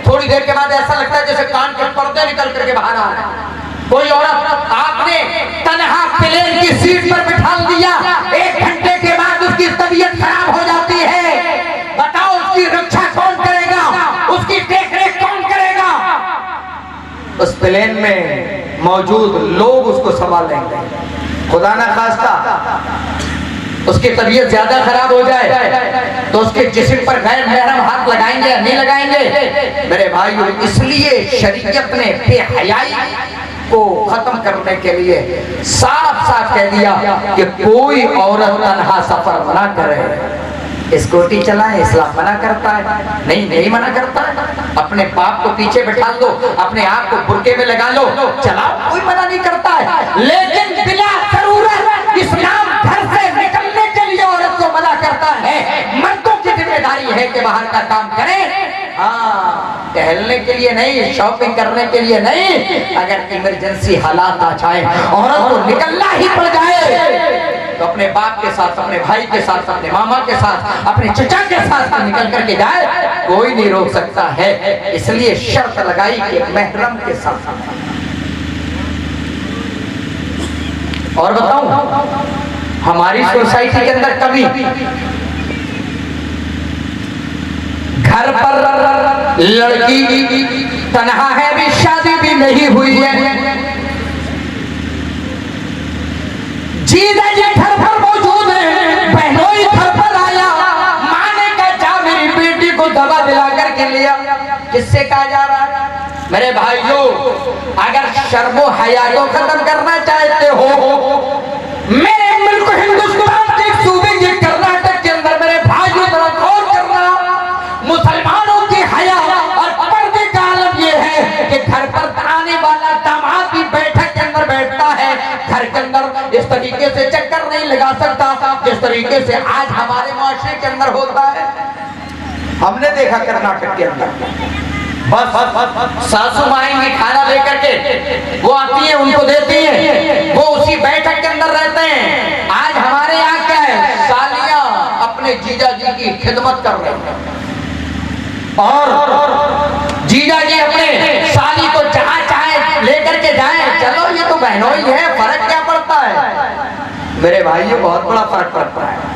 थोड़ी देर के बाद ऐसा लगता है जैसे कान के पर्दे निकल करके बाहर आ रहे हैं। कोई औरत आपने तन्हा प्लेन की सीट पर बिठा दिया, 1 घंटे के बाद उसकी तबीयत खराब हो जाती है, बताओ उसकी रक्षा कौन करेगा? उसकी देखरेख कौन करेगा? उस प्लेन में मौजूद लोग उसको संभाल लेंगे। खुदा ना खास्ता उसकी तबीयत ज्यादा खराब हो जाए तो उसके जिस्म पर गैर महरम हाथ लगाएंगे या नहीं लगाएंगे? मेरे भाइयों, इसलिए शरीयत ने बेहयाई को खत्म करने के लिए साफ साफ कह दिया कि कोई औरत तन्हा सफर मना करे। स्कूटी चलाए इस्लाम मना करता है? नहीं मना करता है। अपने बाप को पीछे बैठा लो, अपने आप को बुरके में लगा लो, चलाओ, कोई मना नहीं करता है। लेकिन बिला जरूरत इस्लाम घर से निकलने के लिए औरत को मना करता है। मर्दों की जिम्मेदारी है कि बाहर का काम करें, हाँ, टहलने के लिए नहीं, शॉपिंग करने के लिए नहीं। अगर इमरजेंसी हालात आ जाए, औरत को निकलना ही पड़ जाए तो अपने बाप के साथ, अपने भाई के साथ, अपने मामा के साथ, अपने चचा के साथ निकल करके जाए, कोई नहीं रोक सकता है। इसलिए शर्त लगाई कि महरम के साथ। और बताऊं, हमारी सोसाइटी के अंदर कभी घर पर लड़की तन्हा है, अभी शादी भी नहीं हुई है, जीजा जी घर पर मौजूद है, बहनोई घर पर आया, माँ ने कहा जा मेरी बेटी को दवा दिला करके लिया। किससे कहा जा रहा है? मेरे भाइयों, अगर शर्मो हया को खत्म करना चाहते हो, मेरे मुल्क हिंदुस्तान के सूबे के कर्नाटक के अंदर मेरे भाइयों जरा गौर करना, मुसलमानों की हया और पर्दे का आलम यह है कि घर पर आने वाला दामाद भी बैठक के अंदर बैठता है, घर के अंदर इस तरीके से चक्कर नहीं लगा सकता जिस तरीके से आज हमारे माशरे के अंदर होता है। हमने देखा कर्नाटक के अंदर बस सासू माएंगी खाना लेकर के, वो आती है, उनको देती है, वो उसी बैठक के अंदर रहते हैं। आज हमारे यहाँ क्या है, सालियां अपने जीजा जी की खिदमत कर रही हैं और जीजा जी अपने साली को जहां चाहे लेकर के जाए, चलो ये तो बहनों ही है, फर्क क्या पड़ता है? मेरे भाइयों, बहुत बड़ा फर्क पड़ता है।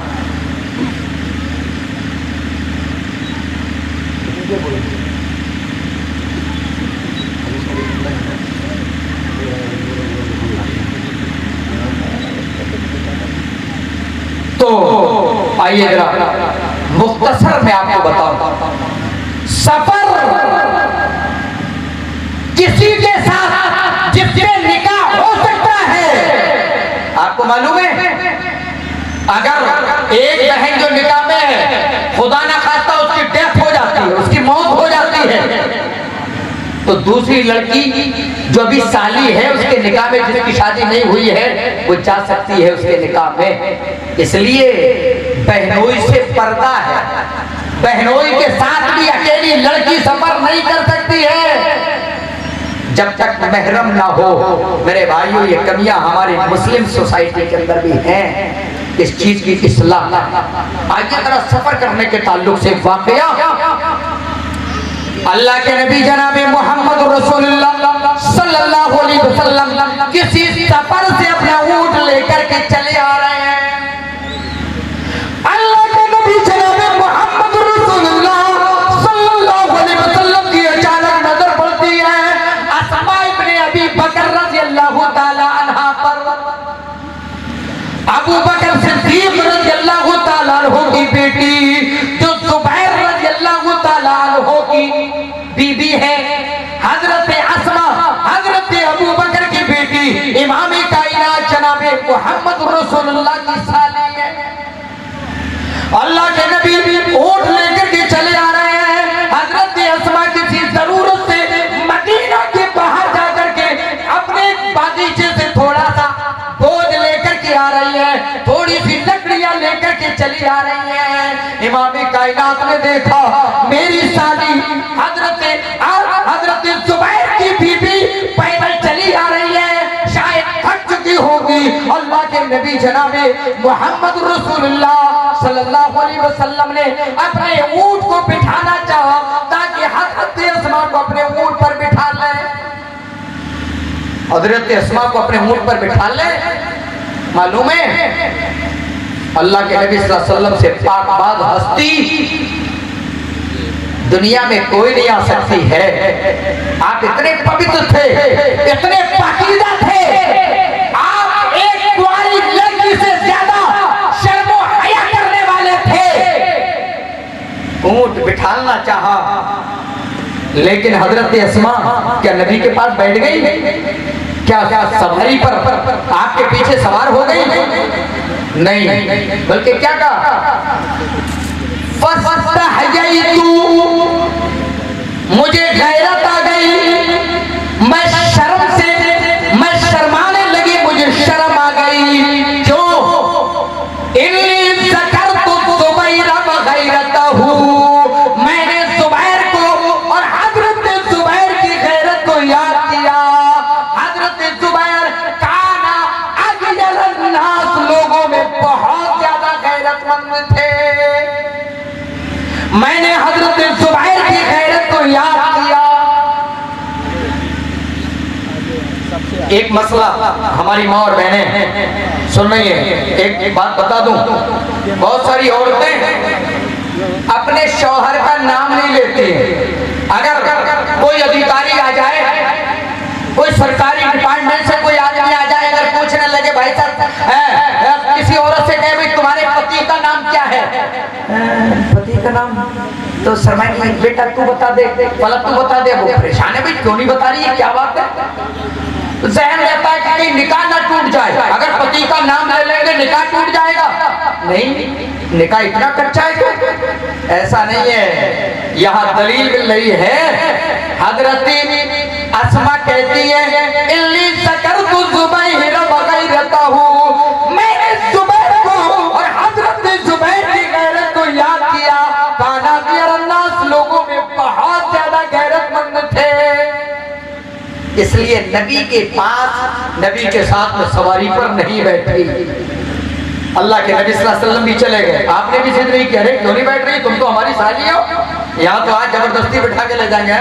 तो आइए जरा मुख्तसर में आपको बताऊं, सफर किसी के साथ जिससे निकाह हो सकता है। आपको मालूम है, अगर एक बहन जो निकाह में है, खुदा ना खास्ता उसकी डेथ हो जाती है, उसकी मौत हो जाती है, तो दूसरी लड़की जो अभी साली है, उसके निकाह में जिसकी शादी नहीं हुई है, वो जा सकती है उसके निकाह में। इसलिए बहनोई से पर्दा है, बहनोई के साथ भी अकेली लड़की सफर नहीं कर सकती है जब तक महरम ना हो। मेरे भाइयों, ये कमियां हमारी मुस्लिम सोसाइटी के अंदर भी हैं, इस चीज की इस्लाह। आइए जरा सफर करने के ताल्लुक से वाकया, अल्लाह के नबी जनाबे मोहम्मद रसूलुल्लाह सल्लल्लाहु अलैहि वसल्लम किसी सफर से अपना ऊंट लेकर के चले आ रहे हैं। अल्लाह के नबी जनाबे मोहम्मद रसूलुल्लाह सल्लल्लाहु अलैहि वसल्लम की अचानक नजर पड़ती है अस्मा इब्ने अबी बकर रज़ियल्लाहु ताला अन्हा पर। अबू बकर सिद्दीक रज़ियल्लाहु ताला अन्हु की बेटी जो जुबैर रज़ियल्लाहु ताला अन्हु की बीबी है, हजरत अस्मा हजरत अबू बकर की बेटी, इमाम कायनात जनाबे मोहम्मद रसूलुल्लाह की साली है। अल्लाह के नबी ऊंट लेकर के चले आ रहे हैं। हजरत अस्मा किसी जरूरत से मदीना के बाहर जाकर के अपने बागीचे से थोड़ा सा बोझ लेकर के आ रही है, थोड़ी सी लकड़ियां लेकर के चली आ रही है। इमाम कायनात ने देखा मेरी साली हजरत जुबैर की बीबी पैदल चली आ रही है, शायद थक चुकी होगी। अल्लाह के नबी जनाबे मोहम्मद रसूलुल्लाह सल्लल्लाहु अलैहि वसल्लम ने अपने ऊंट को बिठाना चाहा ताकि हजरत अस्मा को अपने ऊंट पर बिठा ले। हजरत अस्मा को अपने ऊंट पर बिठा ले। मालूम है, अल्लाह के नबी सल्लल्लाहु अलैहि वसल्लम से पाक बाद हस्ती दुनिया में कोई नहीं आ सकती है। आप इतने पवित्र थे, इतने पाकीज़ा थे, आप एक कुंवारी लड़की से ज्यादा शर्मो हया करने वाले थे। ऊंट बिठालना चाहा, लेकिन हजरत अस्मा क्या नबी के पास बैठ गई? क्या सवारी पर आपके पीछे सवार हो गई? नहीं, बल्कि क्या कहा? मुझे गैरत आ गई, मैं शर्माने लगी, मुझे शर्म आ गई। क्यों? मैंने जुबैर को और हजरत जुबैर की गैरत को याद किया। हजरत जुबैर काना अजल नास, लोगों में बहुत ज्यादा गैरतमंद थे। मैंने हजरत जुबैर की गैरत को याद किया। एक मसला हमारी माँ और बहनें सुन रही है, एक बात बता दूं, बहुत सारी औरतें अपने शौहर का नाम नहीं लेती हैं। अगर कोई अधिकारी आ जाए, कोई सरकारी डिपार्टमेंट से कोई आदमी आ जाए, अगर पूछने लगे भाई साहब किसी औरत से कहे भाई तुम्हारे पति का नाम क्या है? पति का नाम तो शर्माएंगे, बेटा तू बता दे, पलक तू बता दे। वो परेशान है, भाई क्यों नहीं बता रही है, क्या बात है? ज़हन रहता है कि कहीं निकाह ना टूट जाए, अगर पति का नाम ले लेंगे निकाह टूट जाएगा। नहीं, निकाह इतना कच्चा है क्या? ऐसा नहीं है, यहाँ दलील मिल रही है। हजरत अस्मा कहती है इल्ली सकरतु जुबैर बगैरतहु, मैंने जुबैर को और हजरत जुबैर की गैरत को याद किया। काना अन्नास, लोगों में बहुत ज्यादा गैरतमंद थे, इसलिए नबी के पास, नबी के साथ में सवारी पर नहीं बैठी। अल्लाह के नबी सल्लल्लाहु अलैहि वसल्लम भी चले गए, आपने भी जिद नहीं किया, अरे क्यों नहीं बैठ रही, तुम तो हमारी साली हो, यहाँ तो आज जबरदस्ती बिठा के ले जाएंगे।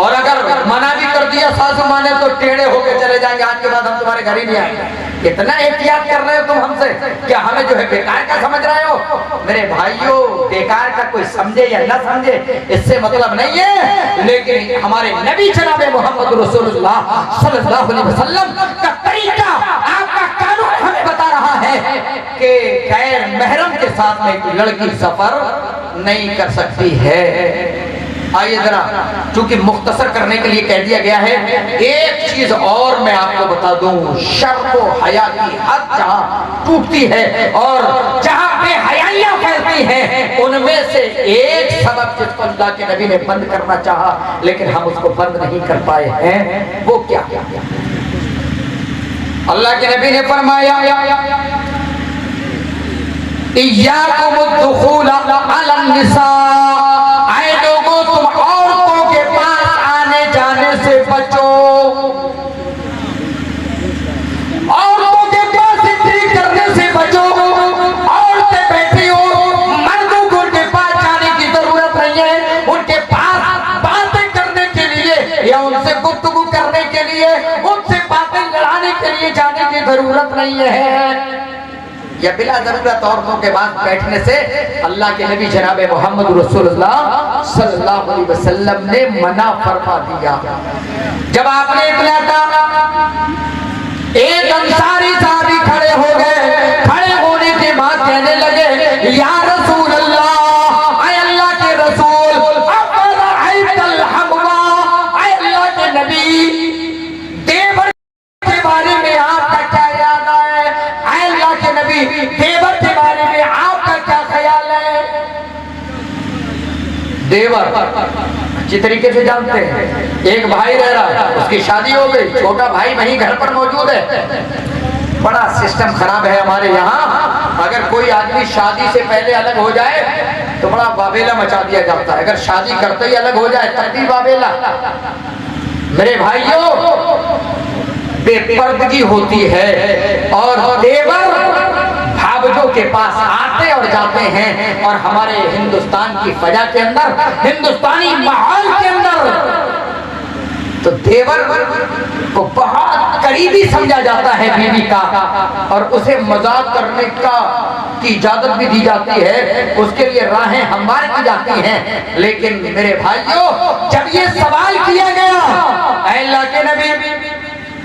और अगर मना भी कर दिया सासू माँ ने तो टेढ़े होके चले जाएंगे, आज के बाद हम तुम्हारे घर ही नहीं आएंगे। इतना एहतियात कर रहे हो तुम हमसे, क्या हमें जो है बेकार का समझ रहे हो? मेरे भाइयों, बेकार का कोई समझे या न समझे इससे मतलब नहीं है, लेकिन हमारे नबी जनाबे मोहम्मद रसूलुल्लाह सल्लल्लाहु अलैहि वसल्लम का तरीका, आपका कानून हमें बता रहा है कि गैर महरम के साथ में एक लड़की सफर नहीं कर सकती है। आइए जरा, चूंकि मुख्तसर करने के लिए कह दिया गया है, एक चीज और मैं आपको बता दूं, शर्म व हया की हद जहां टूटती है और जहां बेहयाइयां फैलती हैं, उनमें से एक सबब जिसको अल्लाह के नबी ने बंद करना चाहा लेकिन हम उसको बंद नहीं कर पाए हैं, वो क्या? अल्लाह के नबी ने फरमाया इय्याकुमुद्दुखूल अलन निसा, आए लोगों तुम औरतों के पास आने जाने से बचो, औरतों के पास एंट्री करने से बचो। औरतें बैठी हो, मर्दों को उनके पास जाने की जरूरत नहीं है, उनके पास बातें करने के लिए या उनसे गुफ्तगू करने के लिए, उनसे बातें लड़ाने के लिए जाने की जरूरत नहीं है। या बिला जरूरत औरतों के पास बैठने से अल्लाह के नबी जनाबे मोहम्मद रसूलुल्लाह सल्लल्लाहु अलैहि वसल्लम ने मना फरमा दिया। जब आपने इतना कहा, एक अंसारी साहबी खड़े हो गए, खड़े होने के बाद कहने लगे या रसूल अल्लाह, आए अल्लाह के रसूल, अफ़रअयतल हम्वा, आए अल्लाह के नबी, देवर के बारे में आपका क्या याद है? आए अल्लाह के नबी, देवर के बारे में आपका क्या ख्याल है? देवर अच्छी तरीके से जानते हैं, एक भाई रह रहा है, उसकी शादी हो गई, छोटा भाई वहीं घर पर मौजूद है। बड़ा सिस्टम खराब है हमारे यहाँ, अगर कोई आदमी शादी से पहले अलग हो जाए तो बड़ा बाबेला मचा दिया जाता है, अगर शादी करते ही अलग हो जाए तब भी बाबेला। मेरे भाइयों, बेपर्दगी होती है और देवर भावजों के पास आते और जाते हैं, और हमारे हिंदुस्तान की फजा के अंदर, हिंदुस्तानी माहौल के अंदर तो देवर को बहुत करीबी समझा जाता है बीवी का, और उसे मजाक करने की इजाजत भी दी जाती है, उसके लिए राहें हमवार की जाती हैं। लेकिन मेरे भाइयों, जब ये सवाल किया गया अल्लाह के नबी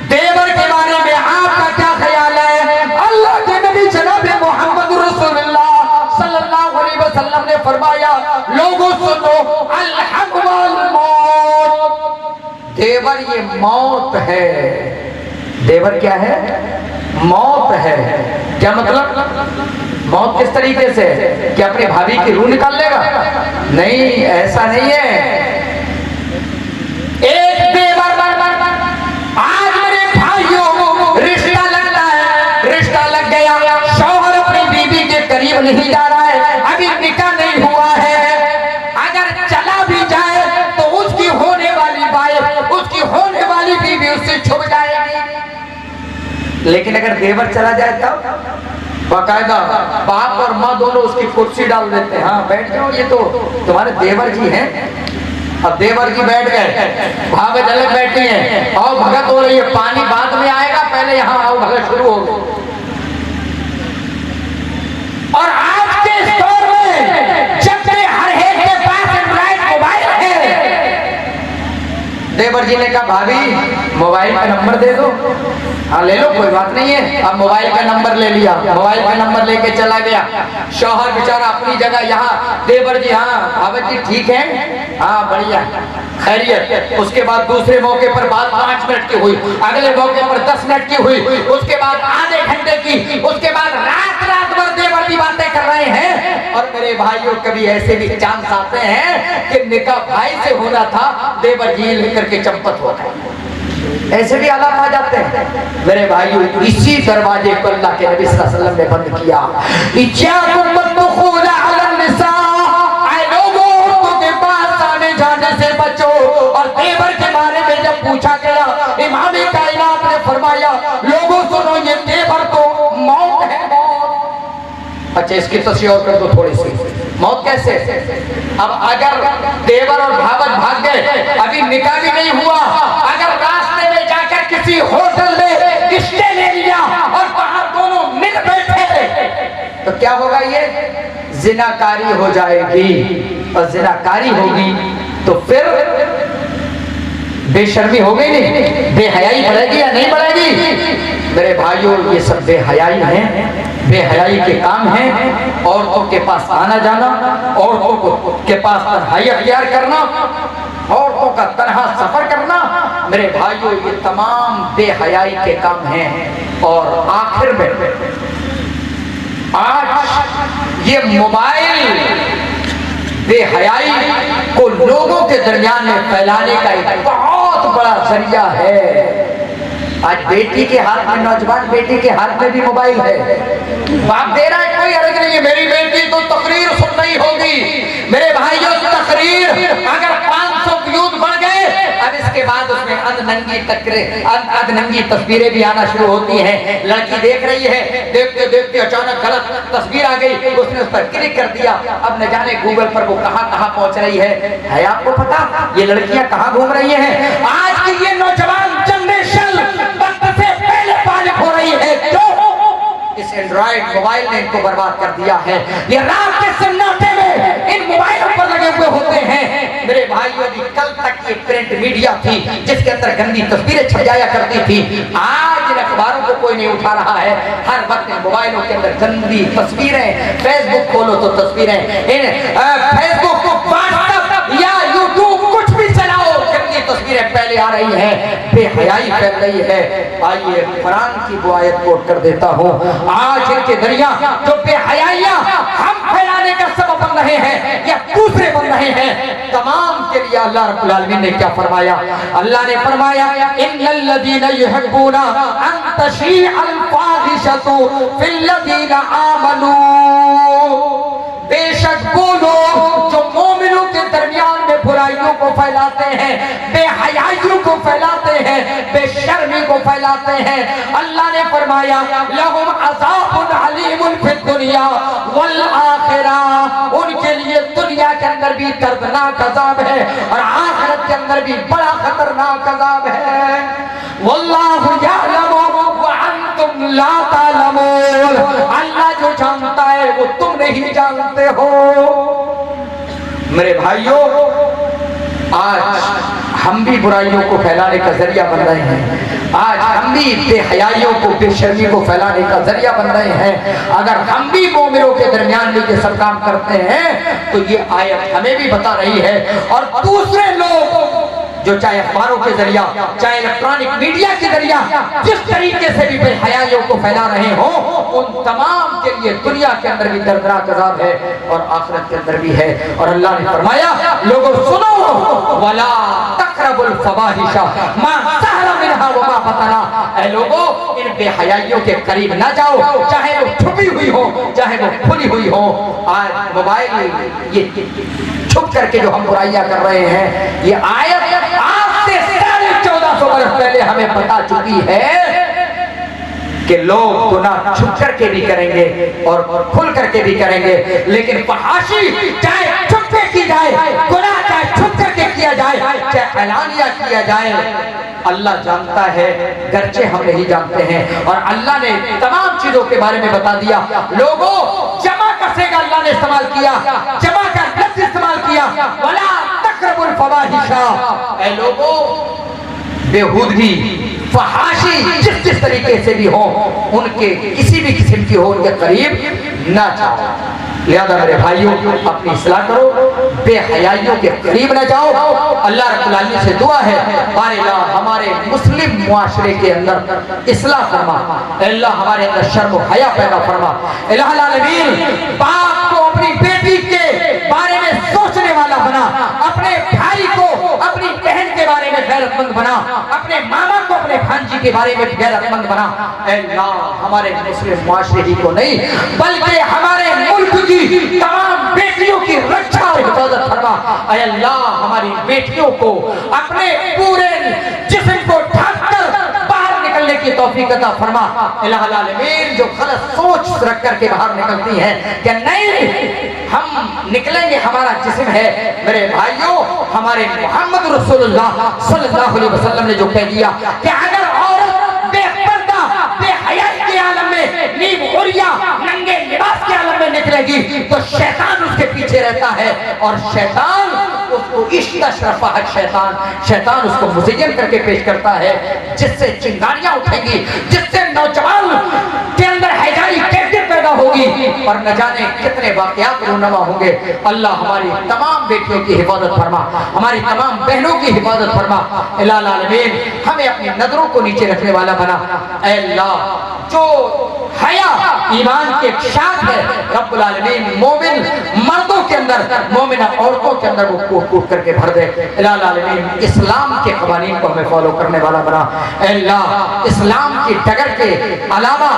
देवर के बारे में आपका क्या ख्याल है, अल्लाह के नबी जनाब मोहम्मद रसूलुल्लाह सल्लल्लाहु अलैहि वसल्लम ने फरमाया, लोगों सुनो, अल-हक़ वल मौत, देवर ये मौत है। देवर क्या है? मौत है। क्या मतलब? मौत किस तरीके से? क्या अपनी भाभी की रूह निकाल लेगा? नहीं, ऐसा नहीं है। एक देवर, आज मेरे भाइयों रिश्ता लगता है, रिश्ता लग गया, शौहर अपनी बीवी के करीब नहीं जा रहा है, अभी निकाह नहीं हुआ है, अगर चला भी जाए तो उसकी होने वाली वाइफ, उसकी होने वाली बीवी उससे छुप जाएगी। लेकिन अगर देवर चला जाए तब बाकायदा बाप और माँ दोनों उसकी कुर्सी डाल देते हैं, हाँ बैठ जाओ, ये तो तुम्हारे देवर जी हैं। अब देवर जी बैठ गए, भागत अलग बैठी हैं, आओ भगत हो रही है, पानी बाद में आएगा, पहले यहाँ आओ भगत शुरू हो गई। और आज के दौर में जब हर एक के पास एंड्रॉइड मोबाइल है, देवर जी ने कहा भाभी मोबाइल का नंबर दे दो। हाँ ले लो, कोई बात नहीं है। अब मोबाइल का नंबर ले लिया, मोबाइल का नंबर लेके चला गया। शौहर बेचारा अपनी जगह, यहाँ देवर जी हाँ भाभी जी ठीक है, हाँ बढ़िया खैरियत। उसके बाद दूसरे मौके पर बात 5 मिनट की हुई, अगले मौके पर 10 मिनट की हुई, उसके बाद आधे घंटे की, उसके बाद रात भर देवर जी बातें कर रहे हैं। और मेरे भाइयों, कभी ऐसे भी चांस आते हैं कि निकाह भाई से होना था, देवर जी लेकर के चंपत होता है, ऐसे भी हालात आ जाते हैं। मेरे भाइयों, इसी दरवाजे को अल्लाह के नबी सल्लल्लाहु अलैहि वसल्लम ने बंद किया। के पास आने जाने से बचो। और देवर के बारे में जब पूछा गया, इमाम कायनात ने फरमाया, लोगों सुनो, ये देवर तो मौत है, मौत। अच्छा, इसकी तस्वीर और कर दो थोड़ी सी, मौत कैसे? अब अगर देवर और भावत भाग गए, अभी निकाह भी नहीं हुआ, अगर रास्ते में जाकर किसी होटल में रिश्ते ले लिया और वहां दोनों मिल बैठे, तो क्या होगा? ये जिनाकारी हो जाएगी, और जिनाकारी होगी तो फिर बेशर्मी हो गई नहीं, बेहयाई बढ़ेगी या नहीं बढ़ेगी? मेरे भाइयों, ये सब बेहयाई हैं, बेहयाई के काम हैं। औरतों के पास आना जाना, औरतों के पास तन्हाई अख्तियार करना, औरतों का तन्हा सफर करना, मेरे भाइयों ये तमाम बेहयाई के काम हैं। और आखिर में आज ये मोबाइल बेहयाई को लोगों के दरमियान में फैलाने का एक बहुत बड़ा जरिया है। आज बेटी के हाथ में, नौजवान बेटी के हाथ में भी मोबाइल है, बाप दे रहा है, कोई अर्ज नहीं है। मेरी बेटी तो तकरीर सुन रही होगी। मेरे भाइयों, तकरीर अगर 500 व्यूज बढ़ गए, अब इसके बाद उसमें अधनंगी तस्वीरें भी आना शुरू होती हैं। लड़की देख रही है, देखते देखते अचानक गलत तस्वीर आ गई, उसने उस पर क्लिक कर दिया। अब न जाने गूगल पर वो कहां पहुंच रही है आपको पता? ये लड़कियां कहां घूम रही हैं? आज की ये नौजवान जनरेशन वक्त से पहले पालिक हो रही है। क्यों? इस एंड्रॉइड मोबाइल ने इनको बर्बाद कर दिया है। ये रात के सन्नाटे में इन मोबाइलों पर लगे हुए होते हैं। मेरे भाइयों, कल तक ये प्रिंट मीडिया थी जिसके अंदर गंदी तस्वीरें छप जाया करती थी। आज इन अखबारों को कोई नहीं उठा रहा है, हर वक्त इन मोबाइलों के अंदर गंदी तस्वीरें। फेसबुक खोलो तो तस्वीरें, फेसबुक को या यूट्यूब कुछ भी चलाओ, गंदी तस्वीरें पहले आ रही हैं, बेहयाई फैल रही है। आइए कुरान की वो आयत कोट कर देता हूँ। आज इनके दरिया जो बेहयाइयां हम फैलाने का सबब बन रहे हैं या दूसरे बन रहे हैं, तमाम के लिए अल्लाह रब्बुल आलमीन ने क्या फरमाया? अल्लाह ने फरमाया, इन्नल लदीना युहिब्बूना अन तशीअल फाहिशतु फिल लदीना आमनू, बेशक वो लोग जो मोमिनों के दरमियान में बुराइयों को फैलाते हैं, बेहयाइयों को फैलाते हैं, बेशर्मी को फैलाते हैं, अल्लाह ने फरमाया, लहुम अज़ाबुन अलीमुन फिद दुनिया वल आखिरा, उनके लिए दुनिया के अंदर भी दर्दनाक अज़ाब है और आखिरत के अंदर भी बड़ा खतरनाक अज़ाब है। वल्लाहु यअलमु व अंतुम ला तालमून। अल्लाह जो जानता है वो तुम नहीं जानते हो। मेरे भाइयों, आज हम भी बुराइयों को फैलाने का जरिया बन रहे हैं। आज हम भी बेहयाइयों को, बेशर्मी को फैलाने का जरिया बन रहे हैं। अगर हम भी मोमिनों के दरमियान में ये सब काम करते हैं तो ये आयत हमें भी बता रही है। और दूसरे लोग जो चाहे अखबारों के जरिया, चाहे इलेक्ट्रॉनिक मीडिया के जरिया जिस तरीके से भी बेहयाइयों को फैला रहे हो, उन तमाम के लिए दुनिया के अंदर भी दर्दनाक अज़ाब है और आखिरत के अंदर भी है। और अल्लाह ने फरमाया, लोगों सुनो, वला तक़रबुल फ़वाहिशा मा ज़हरा मिन्हा व मा बतना। ऐ लोगों, इन बेहयाइयों के करीब ना जाओ, चाहे वो छुपी हुई हो, चाहे वो खुली हुई हो। आज मोबाइल ये छुप करके जो हम बुराइयां कर रहे हैं, ये आयत आज से 1450 बरस पहले हमें बता चुकी है कि लोग गुनाह छुप करके भी करेंगे और खुल करके भी करेंगे। लेकिन फहाशी चाहे छुप के की जाए, गुनाह चाहे छुप करके किया जाए, चाहे ऐलानिया किया जाए, अल्लाह जानता है, गरचे हम नहीं जानते हैं। और अल्लाह ने तमाम चीजों के बारे में बता दिया। लोगों, जमा कसेगा अल्लाह ने इस्तेमाल किया, जमा का लफ्ज़ इस्तेमाल किया, वला तक़रबुल फ़वाहिशा। ऐ लोगों, बेहूदगी, फहाशी जिस तरीके से भी हो, उनके किसी भी किस्म की हो, उनके करीब ना जाओ। लिहाजा मेरे भाइयों, अपनी इस्लाह करो, बेहयाइयों के करीब न जाओ। अल्लाह रब्बुल आलमीन से दुआ है, अल्लाह हमारे मुस्लिम मुआशरे के अंदर इस्लाह फरमा, अल्लाह हमारे अंदर शर्म व हया पैदा फरमा। इलाहुल आलमीन, बाप को अपनी बेटी के बारे में सोचने वाला बना, अपने भाई को अपनी बहन के बारे में गैरतमंद बना, अपने मामा को अपने भांजी के बारे में गैरतमंद बना। अल्लाह हमारे मुस्लिम मुआशरे ही को नहीं, बल्कि हमारे मुल्क की तमाम बेटियों की रक्षा और हिफाजत फरमा। अल्लाह हमारी बेटियों को अपने पूरे जिस्म को ढककर बाहर निकलने की तौफीक अता फरमा। इलाहुल आलमीन, जो गलत सोच रख करके बाहर निकलती हैं कि नहीं हम निकलेंगे, हमारा जिस्म है, मेरे भाइयों, हमारे मोहम्मद रसूलुल्लाह सल्लल्लाहु अलैहि वसल्लम ने जो कह दिया कि अगर औरत बेपर्दा, बेहयाई के आलम में, नीब उरिया, नंगे लिबास के आलम में निकलेगी तो शैतान उसके पीछे रहता है और शैतान उसको शैतान उसको मुज़य्यन करके पेश करता है, जिससे चिंगारियां उठेंगी, जिससे नौजवान के अंदर हैजाई कैफियत पैदा होगी और न जाने कितने वाक़यात रूनमा होंगे। अल्लाह हमारी तमाम बेटियों की हिफाजत फरमा, हमारी तमाम बहनों की हिफाजत फरमा। इलाहुल आलमीन, हमें अपनी नजरों को नीचे रखने वाला बना। अल्लाह, जो हया ईमान के शाख है, रब्बुल आलमीन मोमिन मर्दों के अंदर, मोमिना औरतों के अंदर वो कूट करके भर दे। इलाहुल आलमीन, इस्लाम के क़वानीन को हमें फॉलो करने वाला बना। अल्लाह, इस्लाम की डगर के अलावा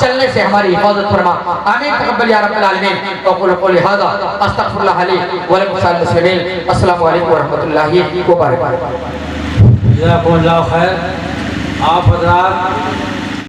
चलने से हमारी हिफाजत फरमा। आमीन तक़ब्बल या रब्बल आलमीन। अक़ूलु क़ौली हाज़ा अस्तग़फ़िरुल्लाह ली व लकुम लिसाइरिल मुस्लिमीन। अस्सलामु अलैकुम व रहमतुल्लाहि व बरकातुहू। जज़ाकुमुल्लाहु खैर। आप हज़रात